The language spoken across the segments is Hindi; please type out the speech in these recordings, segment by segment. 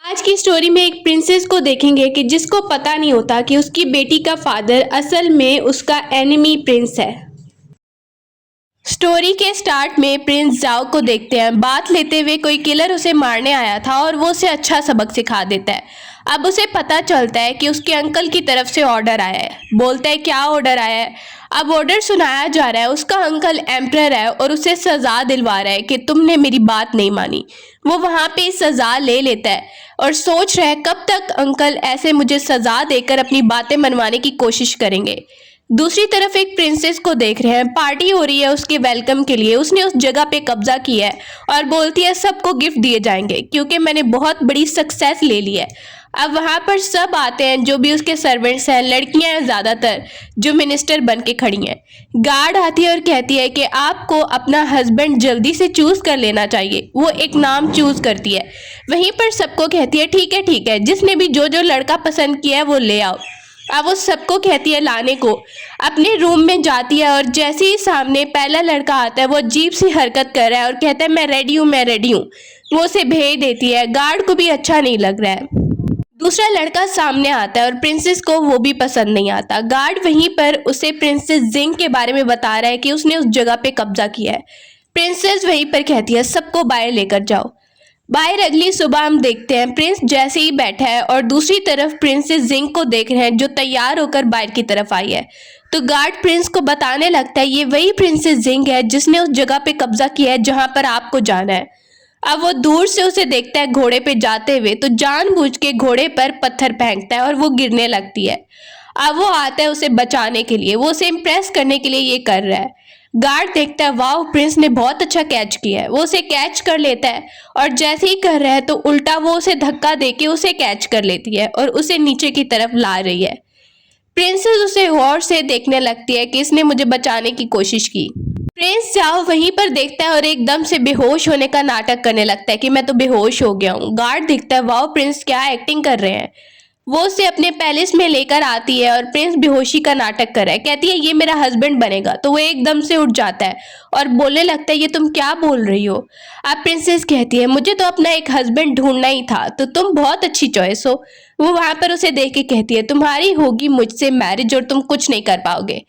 आज की स्टोरी में एक प्रिंसेस को देखेंगे कि जिसको पता नहीं होता कि उसकी बेटी का फादर असल में उसका एनिमी प्रिंस है। स्टोरी के स्टार्ट में प्रिंस जाओ को देखते हैं। बात लेते हुए कोई किलर उसे मारने आया था और वो उसे अच्छा सबक सिखा देता है। अब उसे पता चलता है कि उसके अंकल की तरफ से ऑर्डर आया है। बोलता है क्या ऑर्डर आया है। अब ऑर्डर सुनाया जा रहा है, उसका अंकल एम्परर है और उसे सजा दिलवा रहा है कि तुमने मेरी बात नहीं मानी। वो वहां पे सजा ले लेता है और सोच रहा है कब तक अंकल ऐसे मुझे सजा देकर अपनी बातें मनवाने की कोशिश करेंगे। दूसरी तरफ एक प्रिंसेस को देख रहे हैं, पार्टी हो रही है उसके वेलकम के लिए। उसने उस जगह पे कब्जा किया है और बोलती है सबको गिफ्ट दिए जाएंगे क्योंकि मैंने बहुत बड़ी सक्सेस ले ली है। अब वहां पर सब आते हैं, जो भी उसके सर्वेंट्स हैं, लड़कियां हैं ज्यादातर जो मिनिस्टर बन के खड़ी हैं। गार्ड आती है और कहती है कि आपको अपना हस्बैंड जल्दी से चूज कर लेना चाहिए। वो एक नाम चूज करती है। वहीं पर सबको कहती है ठीक है, जिसने भी जो जो लड़का पसंद किया है वो ले आओ। अब वो सबको कहती है लाने को। अपने रूम में जाती है और जैसे ही सामने पहला लड़का आता है वो अजीब सी हरकत कर रहा है और कहता है मैं रेडी हूँ। वो उसे भेज देती है। गार्ड को भी अच्छा नहीं लग रहा है। दूसरा लड़का सामने आता है और प्रिंसेस को वो भी पसंद नहीं आता। गार्ड वहीं पर उसे प्रिंसेस जिंग के बारे में बता रहा है कि उसने उस जगह पे कब्जा किया है। प्रिंसेस वहीं पर कहती है सबको बाहर लेकर जाओ। बाहर अगली सुबह हम देखते हैं प्रिंस जैसे ही बैठा है और दूसरी तरफ प्रिंसेस जिंग को देख रहे हैं जो तैयार होकर बाहर की तरफ आई है। तो गार्ड प्रिंस को बताने लगता है ये वही प्रिंसेस जिंग है जिसने उस जगह पे कब्जा किया है जहां पर आपको जाना है। अब वो दूर से उसे देखता है घोड़े पे जाते हुए, तो जानबूझ के घोड़े पर पत्थर फेंकता है और वो गिरने लगती है। अब वो आता है उसे बचाने के लिए, वो उसे इम्प्रेस करने के लिए ये कर रहा है। गार्ड देखता है वाह प्रिंस ने बहुत अच्छा कैच किया है। वो उसे कैच कर लेता है और जैसे ही कर रहा है तो उल्टा वो उसे धक्का देके उसे कैच कर लेती है और उसे नीचे की तरफ ला रही है। प्रिंसेस उसे गौर से देखने लगती है कि इसने मुझे बचाने की कोशिश की। प्रिंस जाओ वहीं पर देखता है और एकदम से बेहोश होने का नाटक करने लगता है कि मैं तो बेहोश हो गया हूँ। गार्ड देखता है वाह प्रिंस क्या एक्टिंग कर रहे हैं। वो उसे अपने पैलेस में लेकर आती है और प्रिंस बेहोशी का नाटक कर रहा है। कहती है ये मेरा हस्बैंड बनेगा। तो वो एकदम से उठ जाता है और बोलने लगता है ये तुम क्या बोल रही हो। अब प्रिंसेस कहती है मुझे तो अपना एक हस्बैंड ढूंढना ही था, तो तुम बहुत अच्छी चॉइस हो। वो वहां पर उसे देख के कहती है तुम्हारी होगी मुझसे मैरिज और तुम कुछ नहीं कर पाओगे।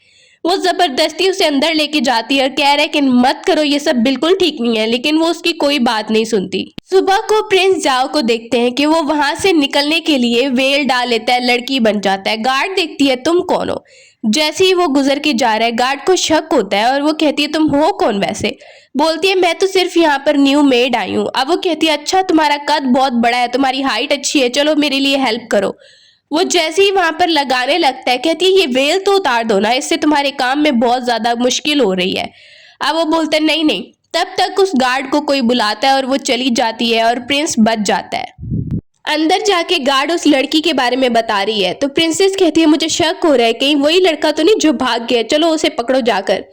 वो जबरदस्ती उसे अंदर लेके जाती है और कह रहा है कि मत करो, ये सब बिल्कुल ठीक नहीं है, लेकिन वो उसकी कोई बात नहीं सुनती। सुबह को प्रिंस जाओ को देखते हैं कि वो वहां से निकलने के लिए वेल डाल लेता है, लड़की बन जाता है। गार्ड देखती है तुम कौन हो। जैसे ही वो गुजर के जा रहा है गार्ड को शक होता है और वो कहती है तुम हो कौन वैसे। बोलती है मैं तो सिर्फ यहाँ पर न्यू मेड आई हूँ। अब वो कहती है अच्छा तुम्हारा कद बहुत बड़ा है, तुम्हारी हाइट अच्छी है, चलो मेरे लिए हेल्प करो। वो जैसे ही वहां पर लगाने लगता है कहती है ये वेल तो उतार दो ना, इससे तुम्हारे काम में बहुत ज्यादा मुश्किल हो रही है। अब वो बोलता है नहीं नहीं। तब तक उस गार्ड को कोई बुलाता है और वो चली जाती है और प्रिंस बच जाता है। अंदर जाके गार्ड उस लड़की के बारे में बता रही है तो प्रिंसेस कहती है मुझे शक हो रहा है कहीं वही लड़का तो नहीं जो भाग गया, चलो उसे पकड़ो जाकर।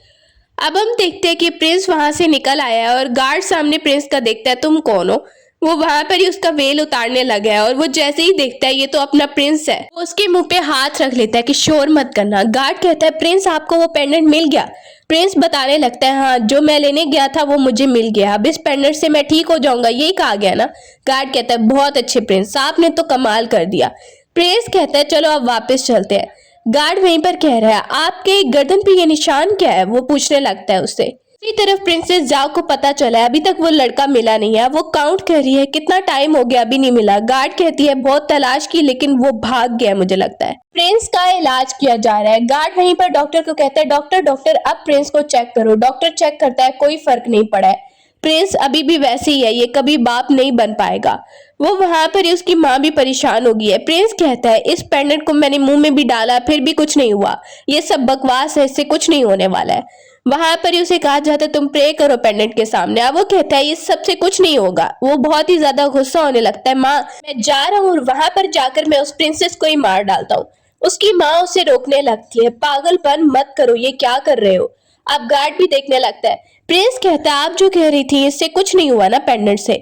अब हम देखते हैं कि प्रिंस वहां से निकल आया है और गार्ड सामने प्रिंस का देखता है तुम कौन हो। वो वहां पर ही उसका वेल उतारने लगा है और वो जैसे ही देखता है ये तो अपना प्रिंस है, वो उसके मुंह पे हाथ रख लेता है कि शोर मत करना। गार्ड कहता है प्रिंस आपको वो पेंडेंट मिल गया। प्रिंस बताने लगता है हाँ जो मैं लेने गया था वो मुझे मिल गया, अब इस पेंडेंट से मैं ठीक हो जाऊंगा, यही कहा गया ना। गार्ड कहता है बहुत अच्छे प्रिंस, आपने तो कमाल कर दिया। प्रिंस कहता है चलो अब वापस चलते हैं। गार्ड वहीं पर कह रहा है आपके गर्दन पे ये निशान क्या है, वो पूछने लगता है उससे। दूसरी तरफ प्रिंसेस जाओ को पता चला है अभी तक वो लड़का मिला नहीं है। वो काउंट कर रही है कितना टाइम हो गया अभी नहीं मिला। गार्ड कहती है बहुत तलाश की लेकिन वो भाग गया मुझे लगता है। प्रिंस का इलाज किया जा रहा है। गार्ड वहीं पर डॉक्टर को कहता है डॉक्टर अब प्रिंस को चेक करो। डॉक्टर चेक करता है कोई फर्क नहीं पड़ा है, प्रिंस अभी भी वैसे ही है, ये कभी बाप नहीं बन पाएगा। वो वहां पर ही उसकी माँ भी परेशान हो गई है। प्रिंस कहता है इस पेंडेंट को मैंने मुंह में भी डाला फिर भी कुछ नहीं हुआ, ये सब बकवास है, इससे कुछ नहीं होने वाला है। वहां पर ही उसे कहा जाता है तुम प्रे करो पेंडेंट के सामने। अब वो कहता है इस सबसे कुछ नहीं होगा। वो बहुत ही ज्यादा गुस्सा होने लगता है माँ मैं जा रहा हूँ, वहां पर जाकर मैं उस प्रिंसेस को ही मार डालता हूँ। उसकी माँ उसे रोकने लगती है पागलपन मत करो, ये क्या कर रहे हो। अब गार्ड भी देखने लगता है। प्रिंस कहता है आप जो कह रही थी इससे कुछ नहीं हुआ ना पेंडेंट से।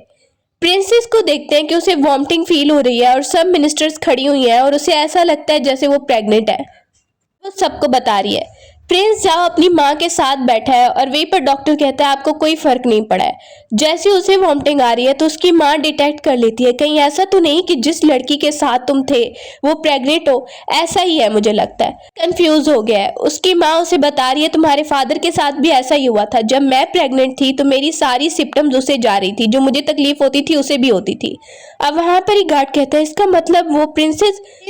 प्रिंसेस को देखते हैं कि उसे वॉमिटिंग फील हो रही है और सब मिनिस्टर्स खड़ी हुई हैं और उसे ऐसा लगता है जैसे वो प्रेग्नेंट है। वो सबको बता रही है। प्रिंस जाओ अपनी माँ के साथ बैठा है और वहीं पर डॉक्टर कहता है आपको कोई फर्क नहीं पड़ा है। जैसे उसे वॉमिटिंग आ रही है तो उसकी माँ डिटेक्ट कर लेती है, कहीं ऐसा तो नहीं कि जिस लड़की के साथ तुम थे वो प्रेग्नेंट हो। ऐसा ही है मुझे लगता है। कंफ्यूज हो गया है। उसकी माँ उसे बता रही है तुम्हारे फादर के साथ भी ऐसा ही हुआ था। जब मैं प्रेग्नेंट थी तो मेरी सारी सिम्टम्स उसे जा रही थी, जो मुझे तकलीफ होती थी उसे भी होती थी। अब वहां पर ही गार्ड कहता है इसका मतलब वो प्रिंस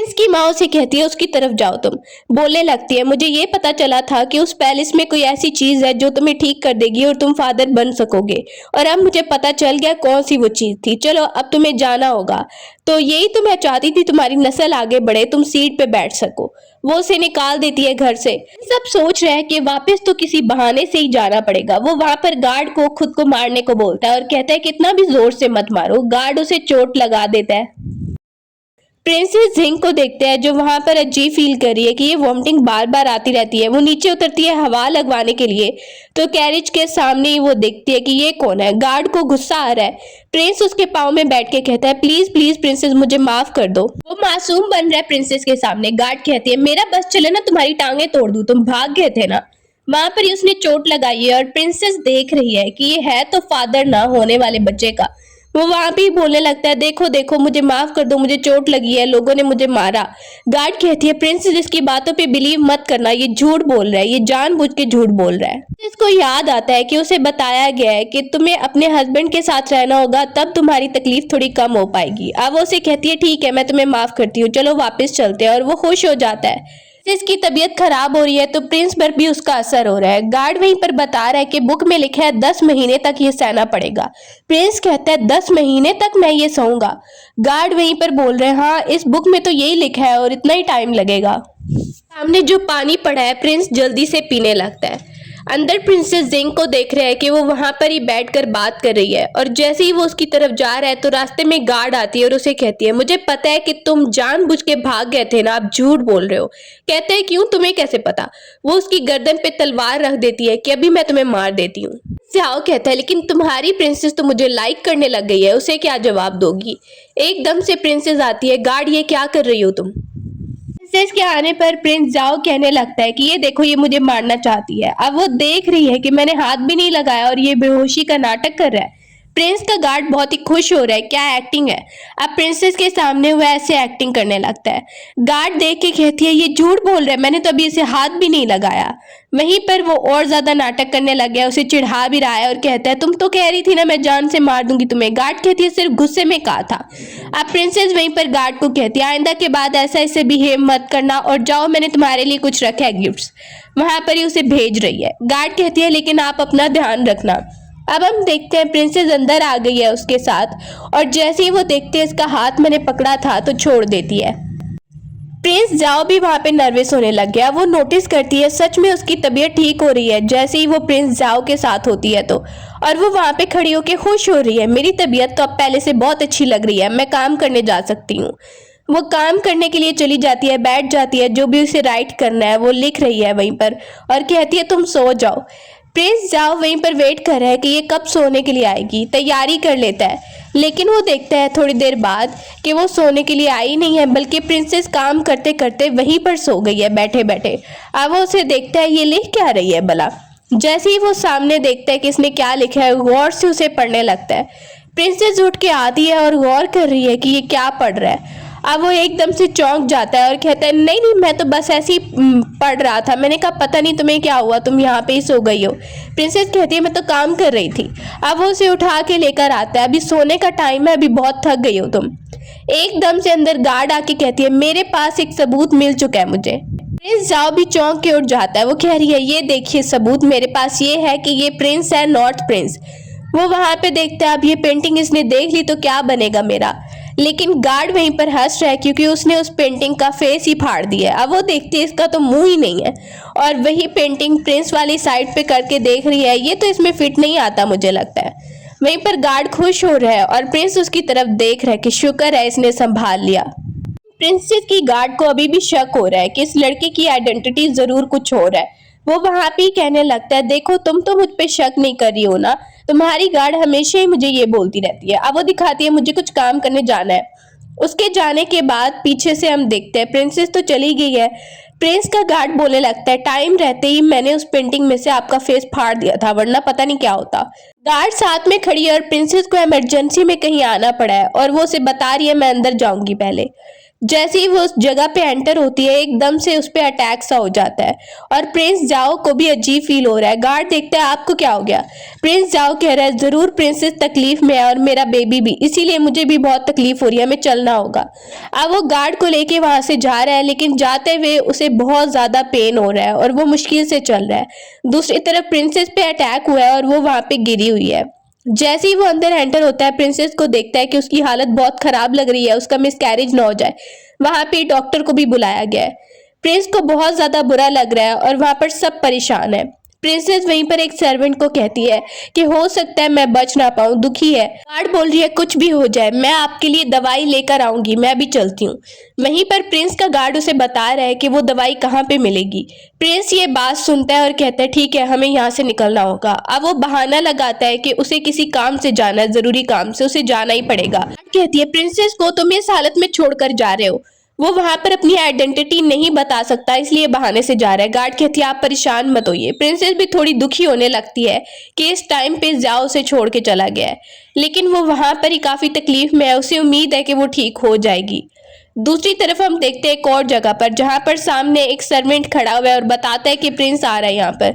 की माँ उसे कहती है उसकी तरफ जाओ तुम। बोलने लगती है मुझे ये पता चला था कि उस पैलेस में कोई ऐसी चीज है जो तुम्हें ठीक कर देगी और तुम फादर बन सकोगे, और अब मुझे पता चल गया कौन सी वो चीज थी। चलो अब तुम्हें जाना होगा। तो यही तो मैं चाहती थी, तुम्हारी नस्ल आगे बढ़े, तुम सीट पे बैठ सको। वो उसे निकाल देती है घर से। सब सोच रहे हैं कि वापस तो किसी बहाने से ही जाना पड़ेगा। वो वहां पर गार्ड को खुद को मारने को बोलता है और कहता है कितना भी जोर से मत मारो। गार्ड उसे चोट लगा देता है। प्रिंसेस जिंग को देखते हैं जो वहां पर अजीब फील कर रही है कि ये वॉमिटिंग बार बार आती रहती है। वो नीचे उतरती है हवा लगवाने के लिए, तो कैरिज के सामने ही वो देखती है कि ये कौन है। गार्ड को गुस्सा आ रहा है। प्रिंस उसके पाँव में बैठ के कहता है प्लीज प्लीज प्रिंसेस मुझे माफ कर दो। वो मासूम बन रहा है प्रिंसेस के सामने। गार्ड कहती है मेरा बस चले ना तुम्हारी टांगे तोड़ दूं, तुम भाग गए थे ना। वहां पर ही उसने चोट लगाई है और प्रिंसेस देख रही है कि ये है तो फादर ना होने वाले बच्चे का। वो वहां भी बोलने लगता है देखो देखो मुझे माफ कर दो, मुझे चोट लगी है, लोगों ने मुझे मारा। गार्ड कहती है प्रिंसेस इसकी बातों पे बिलीव मत करना, ये झूठ बोल रहा है, ये जानबूझ के झूठ बोल रहा है। इसको याद आता है कि उसे बताया गया है कि तुम्हें अपने हस्बैंड के साथ रहना होगा, तब तुम्हारी तकलीफ थोड़ी कम हो पाएगी। अब वो उसे कहती है ठीक है मैं तुम्हें माफ करती हूँ, चलो वापस चलते हैं, और वो खुश हो जाता है। इसकी तबीयत खराब हो रही है तो प्रिंस पर भी उसका असर हो रहा है। गार्ड वहीं पर बता रहा है कि बुक में लिखा है 10 महीने तक ये सहना पड़ेगा। प्रिंस कहता है 10 महीने तक मैं ये सहूंगा। गार्ड वहीं पर बोल रहे हैं हाँ इस बुक में तो यही लिखा है और इतना ही टाइम लगेगा। सामने जो पानी पड़ा है प्रिंस जल्दी से पीने लगता है। अंदर प्रिंसेस जिंग को देख रहे हैं कि वो वहां पर ही बैठकर बात कर रही है, और जैसे ही वो उसकी तरफ जा रहा है तो रास्ते में गार्ड आती है और उसे कहती है मुझे पता है कि तुम जानबूझ के भाग गए थे ना, आप झूठ बोल रहे हो। कहते हैं क्यों, तुम्हें कैसे पता। वो उसकी गर्दन पे तलवार रख देती है कि अभी मैं तुम्हें मार देती हूँ। स्याओ कहता है लेकिन तुम्हारी प्रिंसेस तो मुझे लाइक करने लग गई है, उसे क्या जवाब दोगी। एकदम से प्रिंसेस आती है। गार्ड ये क्या कर रही हो तुम। प्रिंसेस के आने पर प्रिंस जाओ कहने लगता है कि ये देखो ये मुझे मारना चाहती है। अब वो देख रही है कि मैंने हाथ भी नहीं लगाया और ये बेहोशी का नाटक कर रहा है। प्रिंस का गार्ड बहुत ही खुश हो रहा है, क्या एक्टिंग है। अब प्रिंसेस के सामने वो ऐसे एक्टिंग करने लगता है। गार्ड देख के कहती है ये झूठ बोल रहा है, मैंने तो अभी इसे हाथ भी नहीं लगाया। वहीं पर वो और ज्यादा नाटक करने लग गया, उसे चिढ़ा भी रहा है और कहता है तुम तो कह रही थी ना मैं जान से मार दूंगी तुम्हें। गार्ड कहती है सिर्फ गुस्से में कहा था। अब प्रिंसेस वहीं पर गार्ड को कहती है आइंदा के बाद ऐसा इसे बिहेव मत करना, और जाओ मैंने तुम्हारे लिए कुछ रखा है गिफ्ट्स। वहां पर ही उसे भेज रही है। गार्ड कहती है लेकिन आप अपना ध्यान रखना। अब हम देखते हैं प्रिंसेस अंदर आ गई है उसके साथ, और जैसे ही वो देखते हैं इसका हाथ मैंने पकड़ा था तो छोड़ देती है। प्रिंस जाओ भी वहां पे नर्वस होने लग गया। वो नोटिस करती है सच में उसकी तबीयत ठीक हो रही है जैसे ही वो प्रिंस जाओ के साथ होती है तो, और वो वहां पे खड़ी होकर खुश हो रही है। मेरी तबीयत तो अब पहले से बहुत अच्छी लग रही है, मैं काम करने जा सकती हूँ। वो काम करने के लिए चली जाती है, बैठ जाती है, जो भी उसे राइट करना है वो लिख रही है वहीं पर, और कहती है तुम सो जाओ। प्रिंस जाओ वहीं पर वेट कर रहा है कि ये कब सोने के लिए आएगी, तैयारी कर लेता है। लेकिन वो देखता है थोड़ी देर बाद कि वो सोने के लिए आई नहीं है, बल्कि प्रिंसेस काम करते करते वहीं पर सो गई है बैठे बैठे। अब वो उसे देखता है ये लिख क्या रही है भला। जैसे ही वो सामने देखता है कि इसने क्या लिखा है, गौर से उसे पढ़ने लगता है। प्रिंसेस उठ के आती है और गौर कर रही है कि ये क्या पढ़ रहा है। अब वो एकदम से चौंक जाता है और कहता है नहीं नहीं मैं तो बस ऐसे ही पढ़ रहा था। मैंने कहा पता नहीं तुम्हें क्या हुआ, तुम यहाँ पे ही सो गई हो। प्रिंसेस कहती है मैं तो काम कर रही थी। अब वो उसे उठा के लेकर आता है, अभी सोने का टाइम है, अभी बहुत थक गई हो तुम। एकदम से अंदर गार्ड आके कहती है मेरे पास एक सबूत मिल चुका है मुझे। प्रिंस जाओ भी चौंक के उठ जाता है। वो कह रही है ये देखिए सबूत मेरे पास ये है कि ये प्रिंस है, नॉर्थ प्रिंस। वो वहां पे देखता है अब ये पेंटिंग इसने देख ली तो क्या बनेगा मेरा। लेकिन गार्ड वहीं पर हंस रहा है क्योंकि उसने उस पेंटिंग का फेस ही फाड़ दिया है। अब वो देखती है इसका तो मुंह ही नहीं है, और वही पेंटिंग प्रिंस वाली साइड पे करके देख रही है, ये तो इसमें फिट नहीं आता मुझे लगता है। वहीं पर गार्ड खुश हो रहा है और प्रिंस उसकी तरफ देख रहा है कि शुक्र है इसने संभाल लिया। प्रिंसेस की गार्ड को अभी भी शक हो रहा है कि इस लड़के की आइडेंटिटी जरूर कुछ और है। वो वहां पे कहने लगता है देखो तुम तो मुझ पे शक नहीं कर रही हो ना, तुम्हारी गार्ड हमेशा ही मुझे ये बोलती रहती है। अब वो दिखाती है मुझे कुछ काम करने जाना है। उसके जाने के बाद पीछे से हम देखते हैं प्रिंसेस तो चली गई है, प्रिंस का गार्ड बोलने लगता है टाइम रहते ही मैंने उस पेंटिंग में से आपका फेस फाड़ दिया था, वरना पता नहीं क्या होता। गार्ड साथ में खड़ी है और प्रिंसेस को इमरजेंसी में कहीं आना पड़ा है और वो उसे बता रही है मैं अंदर जाऊंगी पहले। जैसे ही वो उस जगह पे एंटर होती है एकदम से उस पे अटैक सा हो जाता है और प्रिंस जाओ को भी अजीब फील हो रहा है। गार्ड देखता है आपको क्या हो गया? प्रिंस जाओ कह रहा है जरूर प्रिंसेस तकलीफ में है और मेरा बेबी भी, इसीलिए मुझे भी बहुत तकलीफ हो रही है, हमें चलना होगा। अब वो गार्ड को लेके वहां से जा रहा है लेकिन जाते हुए उसे बहुत ज्यादा पेन हो रहा है और वो मुश्किल से चल रहा है। दूसरी तरफ प्रिंसेस पे अटैक हुआ है और वो वहां पे गिरी हुई है। जैसे ही वो अंदर एंटर होता है प्रिंसेस को देखता है कि उसकी हालत बहुत खराब लग रही है, उसका मिसकैरेज ना हो जाए। वहां पे डॉक्टर को भी बुलाया गया है। प्रिंस को बहुत ज्यादा बुरा लग रहा है और वहां पर सब परेशान है। प्रिंसेस वहीं पर एक सर्वेंट को कहती है कि हो सकता है मैं बच ना पाऊं, दुखी है। गार्ड बोल रही है कुछ भी हो जाए मैं आपके लिए दवाई लेकर आऊंगी, मैं अभी चलती हूँ। वहीं पर प्रिंस का गार्ड उसे बता रहा है कि वो दवाई कहाँ पे मिलेगी। प्रिंस ये बात सुनता है और कहता है ठीक है हमें यहाँ से निकलना होगा। अब वो बहाना लगाता है कि उसे किसी काम से जाना है, जरूरी काम से उसे जाना ही पड़ेगा। कहती है प्रिंसेस को तुम इस हालत में छोड़कर जा रहे हो, वो वहां पर अपनी आइडेंटिटी नहीं बता सकता इसलिए बहाने से जा रहा है। गार्ड कहती है आप परेशान मत होइए। प्रिंसेस भी थोड़ी दुखी होने लगती है कि इस टाइम पे जाओ उसे छोड़ के चला गया है, लेकिन वो वहां पर ही काफी तकलीफ में है, उसे उम्मीद है कि वो ठीक हो जाएगी। दूसरी तरफ हम देखते हैं एक और जगह पर जहां पर सामने एक सर्वेंट खड़ा हुआ है और बताता है कि प्रिंस आ रहा है यहाँ पर।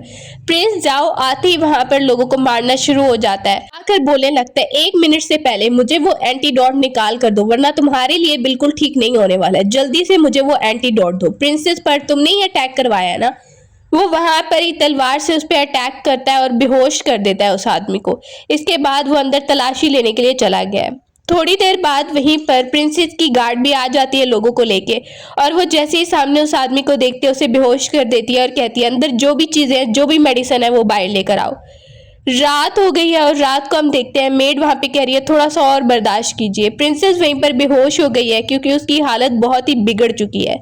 प्रिंस जाओ आते ही वहां पर लोगों को मारना शुरू हो जाता है। आकर बोलने लगता है 1 मिनट से पहले मुझे वो एंटीडोट निकाल कर दो वरना तुम्हारे लिए बिल्कुल ठीक नहीं होने वाला है, जल्दी से मुझे वो एंटीडोट दो। प्रिंसेस पर तुमने ही अटैक करवाया ना। वो वहां पर ही तलवार से उस पर अटैक करता है और बेहोश कर देता है उस आदमी को। इसके बाद वो अंदर तलाशी लेने के लिए चला गया है। थोड़ी देर बाद वहीं पर प्रिंसेस की गार्ड भी आ जाती है लोगों को लेके और वो जैसे ही सामने उस आदमी को देखते है उसे बेहोश कर देती है और कहती है अंदर जो भी चीजें जो भी मेडिसिन है वो बाहर लेकर आओ। रात हो गई है और रात को हम देखते हैं मेड वहां पे कह रही है थोड़ा सा और बर्दाश्त कीजिए। प्रिंसेस वहीं पर बेहोश हो गई है क्योंकि उसकी हालत बहुत ही बिगड़ चुकी है।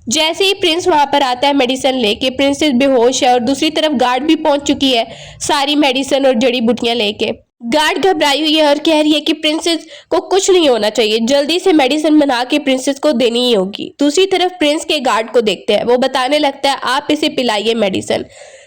जैसे ही प्रिंस वहां पर आता है मेडिसिन लेके, प्रिंसेस बेहोश है और दूसरी तरफ गार्ड भी पहुंच चुकी है सारी मेडिसिन और जड़ी बूटियां लेके। गार्ड घबराई हुई है और कह रही है कि प्रिंसेस को कुछ नहीं होना चाहिए, जल्दी से मेडिसिन बना के प्रिंसेस को देनी ही होगी। दूसरी तरफ प्रिंस के गार्ड को देखते हैं, वो बताने लगता है आप इसे पिलाइए मेडिसिन।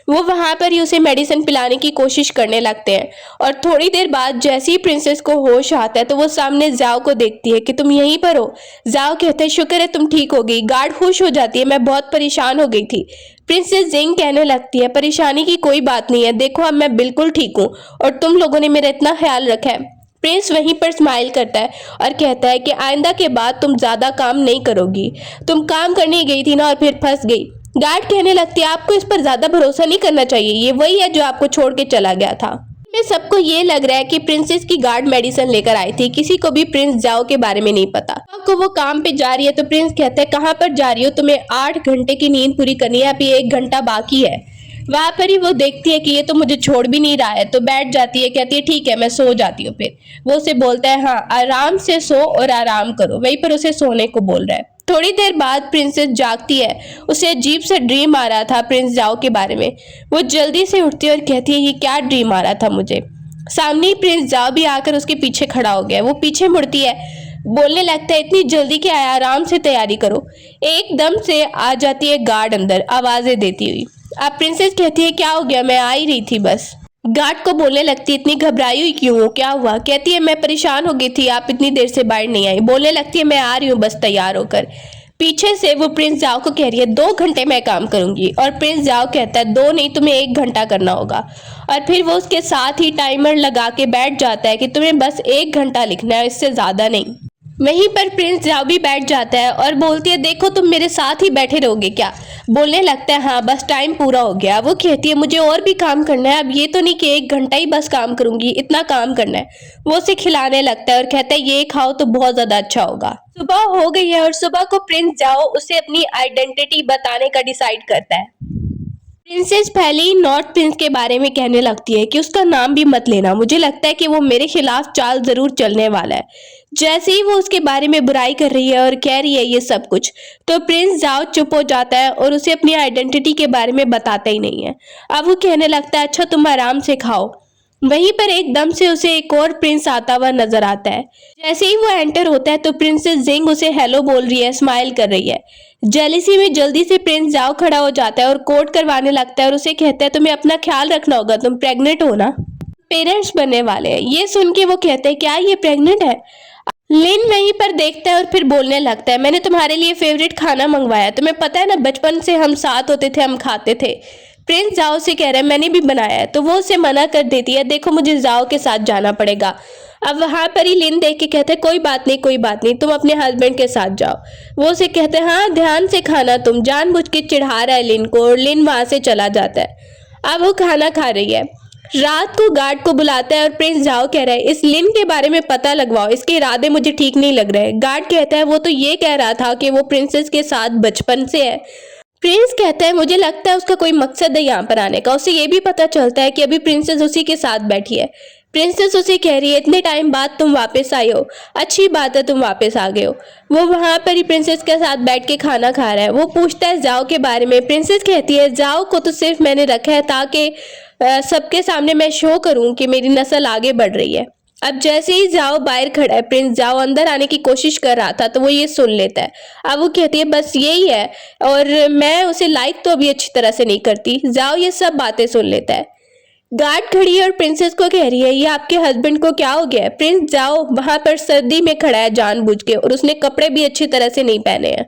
वो वहां पर ही उसे मेडिसिन पिलाने की कोशिश करने लगते हैं और थोड़ी देर बाद जैसे ही प्रिंसेस को होश आता है तो वो सामने जाओ को देखती है कि तुम यहीं पर हो। जाओ कहते हैं शुक्र है तुम ठीक हो गई। गार्ड खुश हो जाती है मैं बहुत परेशान हो गई थी। प्रिंसेस जिंग कहने लगती है परेशानी की कोई बात नहीं है, देखो अब मैं बिल्कुल ठीक हूँ और तुम लोगों ने मेरा इतना ख्याल रखा है। प्रिंस वहीं पर स्माइल करता है और कहता है कि आइंदा के बाद तुम ज्यादा काम नहीं करोगी, तुम काम करने गई थी ना और फिर फंस गई। गार्ड कहने लगती है आपको इस पर ज्यादा भरोसा नहीं करना चाहिए, ये वही है जो आपको छोड़ के चला गया था। में सबको ये लग रहा है कि प्रिंसेस की गार्ड मेडिसिन लेकर आई थी, किसी को भी प्रिंस जाओ के बारे में नहीं पता। आपको वो काम पे जा रही है तो प्रिंस कहता है कहाँ पर जा रही हो, तुम्हें 8 घंटे की नींद पूरी करनी है, अभी 1 घंटा बाकी है। वहां पर ही वो देखती है कि ये तो मुझे छोड़ भी नहीं रहा है तो बैठ जाती है, कहती है ठीक है मैं सो जाती हूँ। फिर वो उसे बोलता है हाँ आराम से सो और आराम करो, वहीं पर उसे सोने को बोल रहा है। थोड़ी देर बाद प्रिंसेस जागती है, उसे अजीब सा ड्रीम आ रहा था प्रिंस जाओ के बारे में। वो जल्दी से उठती है और कहती है ये क्या ड्रीम आ रहा था मुझे। सामने ही प्रिंस जाओ भी आकर उसके पीछे खड़ा हो गया। वो पीछे मुड़ती है, बोलने लगता है इतनी जल्दी क्या है, आराम से तैयारी करो। एकदम से आ जाती है गार्ड अंदर आवाजें देती हुई। अब प्रिंसेस कहती है क्या हो गया, मैं आ ही रही थी बस। गार्ड को बोलने लगती है इतनी घबराई हुई क्यों हो, क्या हुआ? कहती है मैं परेशान हो गई थी, आप इतनी देर से बाहर नहीं आई। बोलने लगती है मैं आ रही हूँ बस तैयार होकर। पीछे से वो प्रिंस जाओ को कह रही है 2 घंटे मैं काम करूंगी और प्रिंस जाओ कहता है 2 नहीं तुम्हें 1 घंटा करना होगा। और फिर वो उसके साथ ही टाइमर लगा के बैठ जाता है कि तुम्हें बस 1 घंटा लिखना है, इससे ज्यादा नहीं। वहीं पर प्रिंस जाओ भी बैठ जाता है और बोलती है देखो तुम मेरे साथ ही बैठे रहोगे क्या? बोलने लगता है हाँ बस टाइम पूरा हो गया। वो कहती है मुझे और भी काम करना है, अब ये तो नहीं कि 1 घंटा ही बस काम करूंगी, इतना काम करना है। वो उसे खिलाने लगता है और कहता है ये खाओ तो बहुत ज्यादा अच्छा होगा। सुबह हो गई है और सुबह को प्रिंस जाओ उसे अपनी आइडेंटिटी बताने का डिसाइड करता है। प्रिंसेस पहले ही नॉर्थ प्रिंस के बारे में कहने लगती है कि उसका नाम भी मत लेना, मुझे लगता है कि वो मेरे खिलाफ चाल जरूर चलने वाला है। जैसे ही वो उसके बारे में बुराई कर रही है और कह रही है ये सब कुछ, तो प्रिंस जाओ चुप हो जाता है और उसे अपनी आइडेंटिटी के बारे में बताता ही नहीं है। अब वो कहने लगता है अच्छा तुम आराम से खाओ, वहीं पर एकदम से उसे एक और प्रिंस आता हुआ नजर आता है। जैसे ही वो एंटर होता है तो प्रिंसेस जिंग उसे हेलो बोल रही है, स्माइल कर रही है। जेलिसी में जल्दी से प्रिंस जाओ खड़ा हो जाता है और कोट करवाने लगता है और उसे कहता है तुम्हें अपना ख्याल रखना होगा, तुम प्रेग्नेंट हो ना, पेरेंट्स बनने वाले हैं। ये सुन के वो कहते हैं क्या ये प्रेग्नेंट है। लिन वहीं पर देखता है और फिर बोलने लगता है मैंने तुम्हारे लिए फेवरेट खाना मंगवाया, तुम्हें पता है ना बचपन से हम साथ होते थे, हम खाते थे। प्रिंस जाओ से कह रहा है मैंने भी बनाया है, तो वो उसे मना कर देती है, देखो मुझे जाओ के साथ जाना पड़ेगा। अब वहां पर ही लिन देख के कहते हैं कोई बात नहीं कोई बात नहीं, तुम अपने हस्बैंड के साथ जाओ। वो उसे कहते हैं हाँ ध्यान से खाना, तुम जानबूझ के चिढ़ा रहा है लिन को, और लिन वहां से चला जाता है। अब वो खाना खा रही है। रात को गार्ड को बुलाता है और प्रिंस जाओ कह रहा है इस लिन के बारे में पता लगवाओ, इसके इरादे मुझे ठीक नहीं लग रहे। गार्ड कहता है वो तो ये कह रहा था कि वो प्रिंसेस के साथ बचपन से है। प्रिंस कहता है मुझे लगता है उसका कोई मकसद है यहाँ पर आने का। उसे ये भी पता चलता है कि अभी प्रिंसेस उसी के साथ बैठी है। प्रिंसेस उसे कह रही है इतने टाइम बाद तुम वापस आई हो, अच्छी बात है तुम वापस आ गए हो। वो वहां पर ही प्रिंसेस के साथ बैठ के खाना खा रहा है। वो पूछता है जाओ के बारे में। प्रिंसेस कहती है जाओ को तो सिर्फ मैंने रखा है ताकि सबके सामने मैं शो करूं कि मेरी नस्ल आगे बढ़ रही है। अब जैसे ही जाओ बाहर खड़ा है, प्रिंस जाओ अंदर आने की कोशिश कर रहा था तो वो ये सुन लेता है। अब वो कहती है बस यही है और मैं उसे लाइक तो अभी अच्छी तरह से नहीं करती। जाओ ये सब बातें सुन लेता है। गार्ड खड़ी है और प्रिंसेस को कह रही है ये आपके हस्बैंड को क्या हो गया है। प्रिंस जाओ वहां पर सर्दी में खड़ा है जानबूझ के, और उसने कपड़े भी अच्छी तरह से नहीं पहने हैं।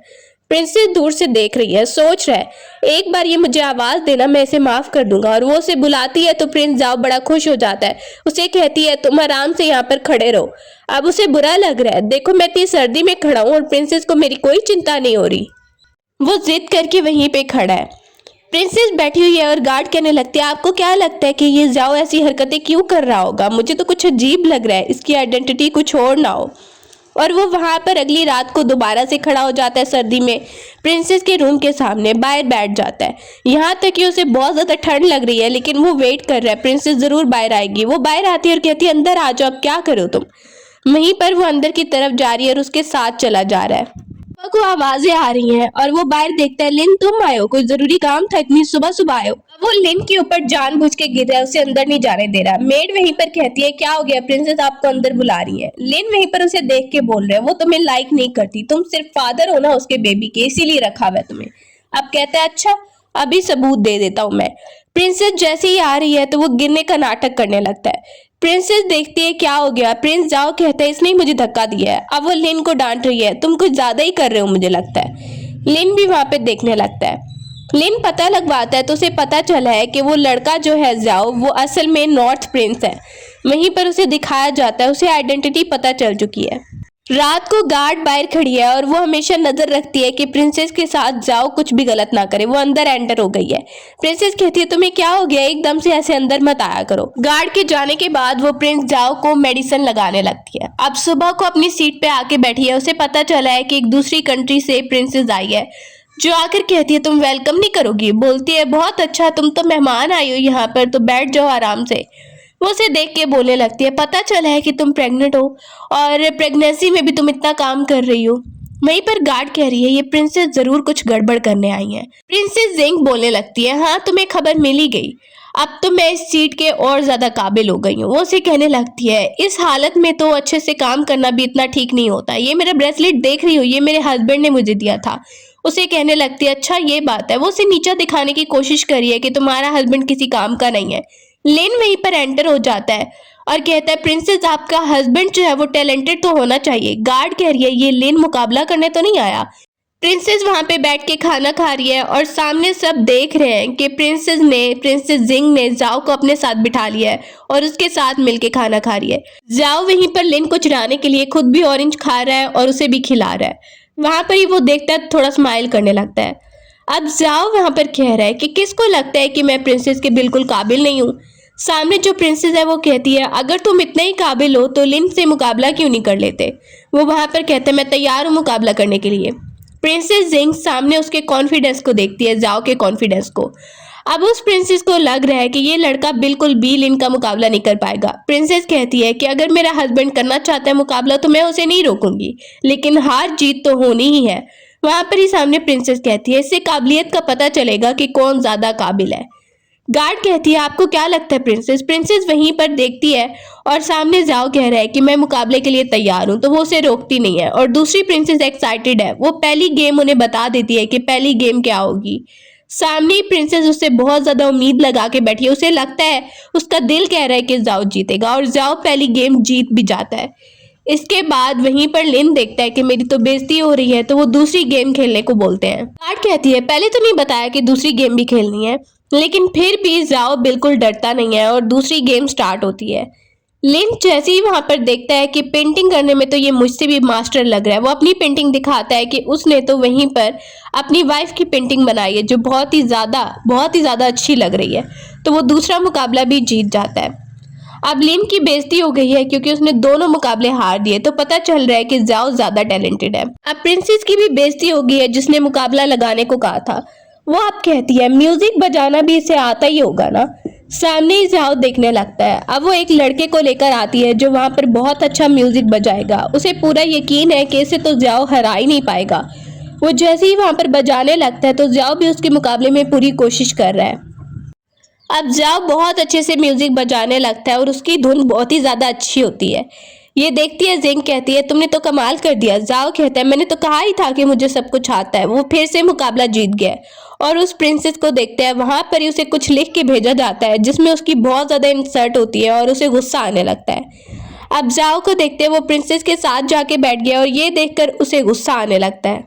प्रिंसेस दूर से देख रही है, सोच रहा है एक बार ये मुझे आवाज देना मैं इसे माफ कर दूंगा, और वो उसे बुलाती है तो प्रिंस जाओ बड़ा खुश हो जाता है। उसे कहती है तुम आराम से यहाँ पर खड़े रहो। अब उसे बुरा लग रहा है, देखो मैं इतनी सर्दी में खड़ा हूँ और प्रिंसेस को मेरी कोई चिंता नहीं हो रही। वो जिद करके वहीं पे खड़ा है। प्रिंसेस बैठी हुई है और गार्ड कहने लगती है आपको क्या लगता है कि ये जाओ ऐसी हरकतें क्यों कर रहा होगा, मुझे तो कुछ अजीब लग रहा है, इसकी आइडेंटिटी कुछ और ना हो। और वो वहां पर अगली रात को दोबारा से खड़ा हो जाता है सर्दी में, प्रिंसेस के रूम के सामने बाहर बैठ जाता है। यहाँ तक कि उसे बहुत ज्यादा ठंड लग रही है लेकिन वो वेट कर रहा है प्रिंसेस जरूर बाहर आएगी। वो बाहर आती है और कहती है अंदर आ जाओ, अब क्या करो तुम। वहीं पर वो अंदर की तरफ जा रही है और उसके साथ चला जा रहा है। को आवाजें आ रही हैं और वो बाहर देखता है लिन तुम आए हो, कोई जरूरी काम था, इतनी सुबह सुबह आए हो। वो लिन के ऊपर जानबूझ के गिर रहा है, उसे अंदर नहीं जाने दे रहा। मेड वहीं पर कहती है क्या हो गया, प्रिंसेस आपको अंदर बुला रही है। लिन वहीं पर उसे देख के बोल रहे हैं वो तुम्हें लाइक नहीं करती, तुम सिर्फ फादर हो ना उसके बेबी के, इसीलिए रखा हुआ है तुम्हें। अब कहता है अच्छा अभी सबूत दे देता हूं मैं। प्रिंसेस जैसे ही आ रही है तो वो गिरने का नाटक करने लगता है। प्रिंसेस देखती है क्या हो गया। प्रिंस जाओ कहता है इसने ही मुझे धक्का दिया है। अब वो लिन को डांट रही है तुम कुछ ज्यादा ही कर रहे हो मुझे लगता है। लिन भी वहां पे देखने लगता है। लिन पता लगवाता है तो उसे पता चला है कि वो लड़का जो है जाओ वो असल में नॉर्थ प्रिंस है। वहीं पर उसे दिखाया जाता है, उसे आइडेंटिटी पता चल चुकी है। रात को गार्ड बाहर खड़ी है और वो हमेशा नजर रखती है कि प्रिंसेस के साथ जाओ कुछ भी गलत ना करे। वो अंदर एंटर हो गई है। प्रिंसेस कहती है तुम्हें क्या हो गया, एकदम से ऐसे अंदर मत आया करो। गार्ड के जाने के बाद वो प्रिंस जाओ को मेडिसिन लगाने लगती है। अब सुबह को अपनी सीट पे आके बैठी है। उसे पता चला है कि एक दूसरी कंट्री से प्रिंसेस आई है जो आकर कहती है तुम वेलकम नहीं करोगी। बोलती है बहुत अच्छा, तुम तो मेहमान आई हो यहाँ पर, तो बैठ जाओ आराम से। वो उसे देख के बोलने लगती है पता चला है कि तुम प्रेग्नेंट हो और प्रेगनेंसी में भी तुम इतना काम कर रही हो। वहीं पर गार्ड कह रही है ये प्रिंसेस जरूर कुछ गड़बड़ करने आई है। प्रिंसेस जिंग बोलने लगती है हाँ तुम्हें खबर मिल ही गई, अब तो मैं इस सीट के और ज्यादा काबिल हो गई हूँ। वो उसे कहने लगती है इस हालत में तो अच्छे से काम करना भी इतना ठीक नहीं होता। ये मेरा ब्रेसलेट देख रही हो, ये मेरे हस्बैंड ने मुझे दिया था। उसे कहने लगती है अच्छा ये बात है। वो उसे नीचा दिखाने की कोशिश कर रही है कि तुम्हारा हस्बैंड किसी काम का नहीं है। लिन वहीं पर एंटर हो जाता है और कहता है प्रिंसेस आपका हस्बैंड जो है वो टैलेंटेड तो होना चाहिए। गार्ड कह रही है ये लिन मुकाबला करने तो नहीं आया। प्रिंसेस वहां पे बैठ के खाना खा रही है और सामने सब देख रहे हैं कि प्रिंसेस जिंग ने जाओ को अपने साथ बिठा लिया है और उसके साथ मिलके खाना खा रही है। जाओ वहीं पर लिन को चिढ़ाने के लिए खुद भी ऑरेंज खा रहा है और उसे भी खिला रहा है। वहां पर ही वो देखता है थोड़ा स्माइल करने लगता है। अब जाओ वहां पर कह रहा है कि किसको लगता है कि मैं प्रिंसेस के बिल्कुल काबिल नहीं हूँ। सामने जो प्रिंसेस है वो कहती है अगर तुम इतने ही काबिल हो तो लिन से मुकाबला क्यों नहीं कर लेते। वो वहां पर कहते हैं मैं तैयार हूँ मुकाबला करने के लिए। प्रिंसेस जिंग सामने उसके कॉन्फिडेंस को देखती है, जाओ के कॉन्फिडेंस को। अब उस प्रिंसेस को लग रहा है कि ये लड़का बिल्कुल भी लिन का मुकाबला नहीं कर पाएगा। प्रिंसेस कहती है कि अगर मेरा हस्बैंड करना चाहता है मुकाबला तो मैं उसे नहीं रोकूंगी, लेकिन हार जीत तो होनी ही है। वहां पर ही सामने प्रिंसेस कहती है इससे काबिलियत का पता चलेगा कि कौन ज्यादा काबिल है। गार्ड कहती है आपको क्या लगता है प्रिंसेस? प्रिंसेस वहीं पर देखती है और सामने जाओ कह रहा है कि मैं मुकाबले के लिए तैयार हूँ, तो वो उसे रोकती नहीं है। और दूसरी प्रिंसेस एक्साइटेड है, वो पहली गेम उन्हें बता देती है कि पहली गेम क्या होगी। सामने ही प्रिंसेस उससे बहुत ज्यादा उम्मीद लगा के बैठी है, उसे लगता है, उसका दिल कह रहा है कि जाओ जीतेगा और जाओ पहली गेम जीत भी जाता है। इसके बाद वहीं पर लिन देखता है कि मेरी तो बेइज्जती हो रही है, तो वो दूसरी गेम खेलने को बोलते हैं। गार्ड कहती है पहले तो नहीं बताया कि दूसरी गेम भी खेलनी है, लेकिन फिर भी जाओ बिल्कुल डरता नहीं है और दूसरी गेम स्टार्ट होती है। लिन जैसे ही वहां पर देखता है कि पेंटिंग करने में तो ये मुझसे भी मास्टर लग रहा है, वो अपनी पेंटिंग दिखाता है कि उसने तो वहीं पर अपनी वाइफ की पेंटिंग बनाई है जो बहुत ही ज्यादा अच्छी लग रही है, तो वो दूसरा मुकाबला भी जीत जाता है। अब लिन की बेइज्जती हो गई है क्योंकि उसने दोनों मुकाबले हार दिए, तो पता चल रहा है कि जाओ ज्यादा टैलेंटेड है। अब प्रिंसेस की भी बेइज्जती हो गई है जिसने मुकाबला लगाने को कहा था। वो अब कहती है म्यूजिक बजाना भी इसे आता ही होगा ना। सामने ही जाओ देखने लगता है। अब वो एक लड़के को लेकर आती है जो वहां पर बहुत अच्छा म्यूजिक बजाएगा, उसे पूरा यकीन है कि इसे तो जाओ हरा ही नहीं पाएगा। वो जैसे ही वहां पर बजाने लगता है तो जाओ भी उसके मुकाबले में पूरी कोशिश कर रहा है। अब जाओ बहुत अच्छे से म्यूजिक बजाने लगता है और उसकी धुन बहुत ही ज्यादा अच्छी होती है। ये देखती है जिंग कहती है तुमने तो कमाल कर दिया। जाओ कहता है मैंने तो कहा ही था कि मुझे सब कुछ आता है। वो फिर से मुकाबला जीत गया और उस प्रिंसेस को देखते हैं, वहां पर ही उसे कुछ लिख के भेजा जाता है जिसमें उसकी बहुत ज्यादा इंसल्ट होती है और उसे गुस्सा आने लगता है। अब जाओ को देखते हैं वो प्रिंसेस के साथ जाके बैठ गया और ये देखकर उसे गुस्सा आने लगता है।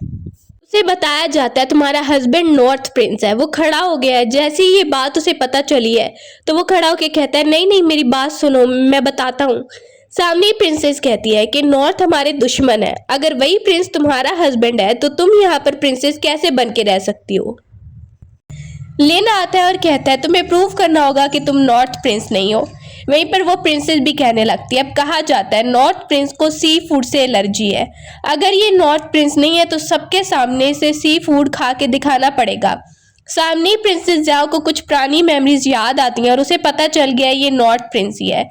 उसे बताया जाता है तुम्हारा हस्बैंड नॉर्थ प्रिंस है। वो खड़ा हो गया है, जैसे ही ये बात उसे पता चली है तो वो खड़ा होकर कहता है नहीं नहीं मेरी बात सुनो, मैं बताता हूँ। सामने ही प्रिंसेस कहती है कि नॉर्थ हमारे दुश्मन है, अगर वही प्रिंस तुम्हारा हस्बैंड है तो तुम यहाँ पर प्रिंसेस कैसे बन के रह सकती हो। लिन आता है और कहता है तुम्हें प्रूव करना होगा कि तुम नॉर्थ प्रिंस नहीं हो। वहीं पर वो प्रिंसेस भी कहने लगती है अब कहा जाता है नॉर्थ प्रिंस को सी फूड से एलर्जी है, अगर ये नॉर्थ प्रिंस नहीं है तो सबके सामने से सी फूड खा के दिखाना पड़ेगा। सामने प्रिंसेस जाओ को कुछ पुरानी मेमोरीज याद आती हैं और उसे पता चल गया ये नॉर्थ प्रिंस ही है,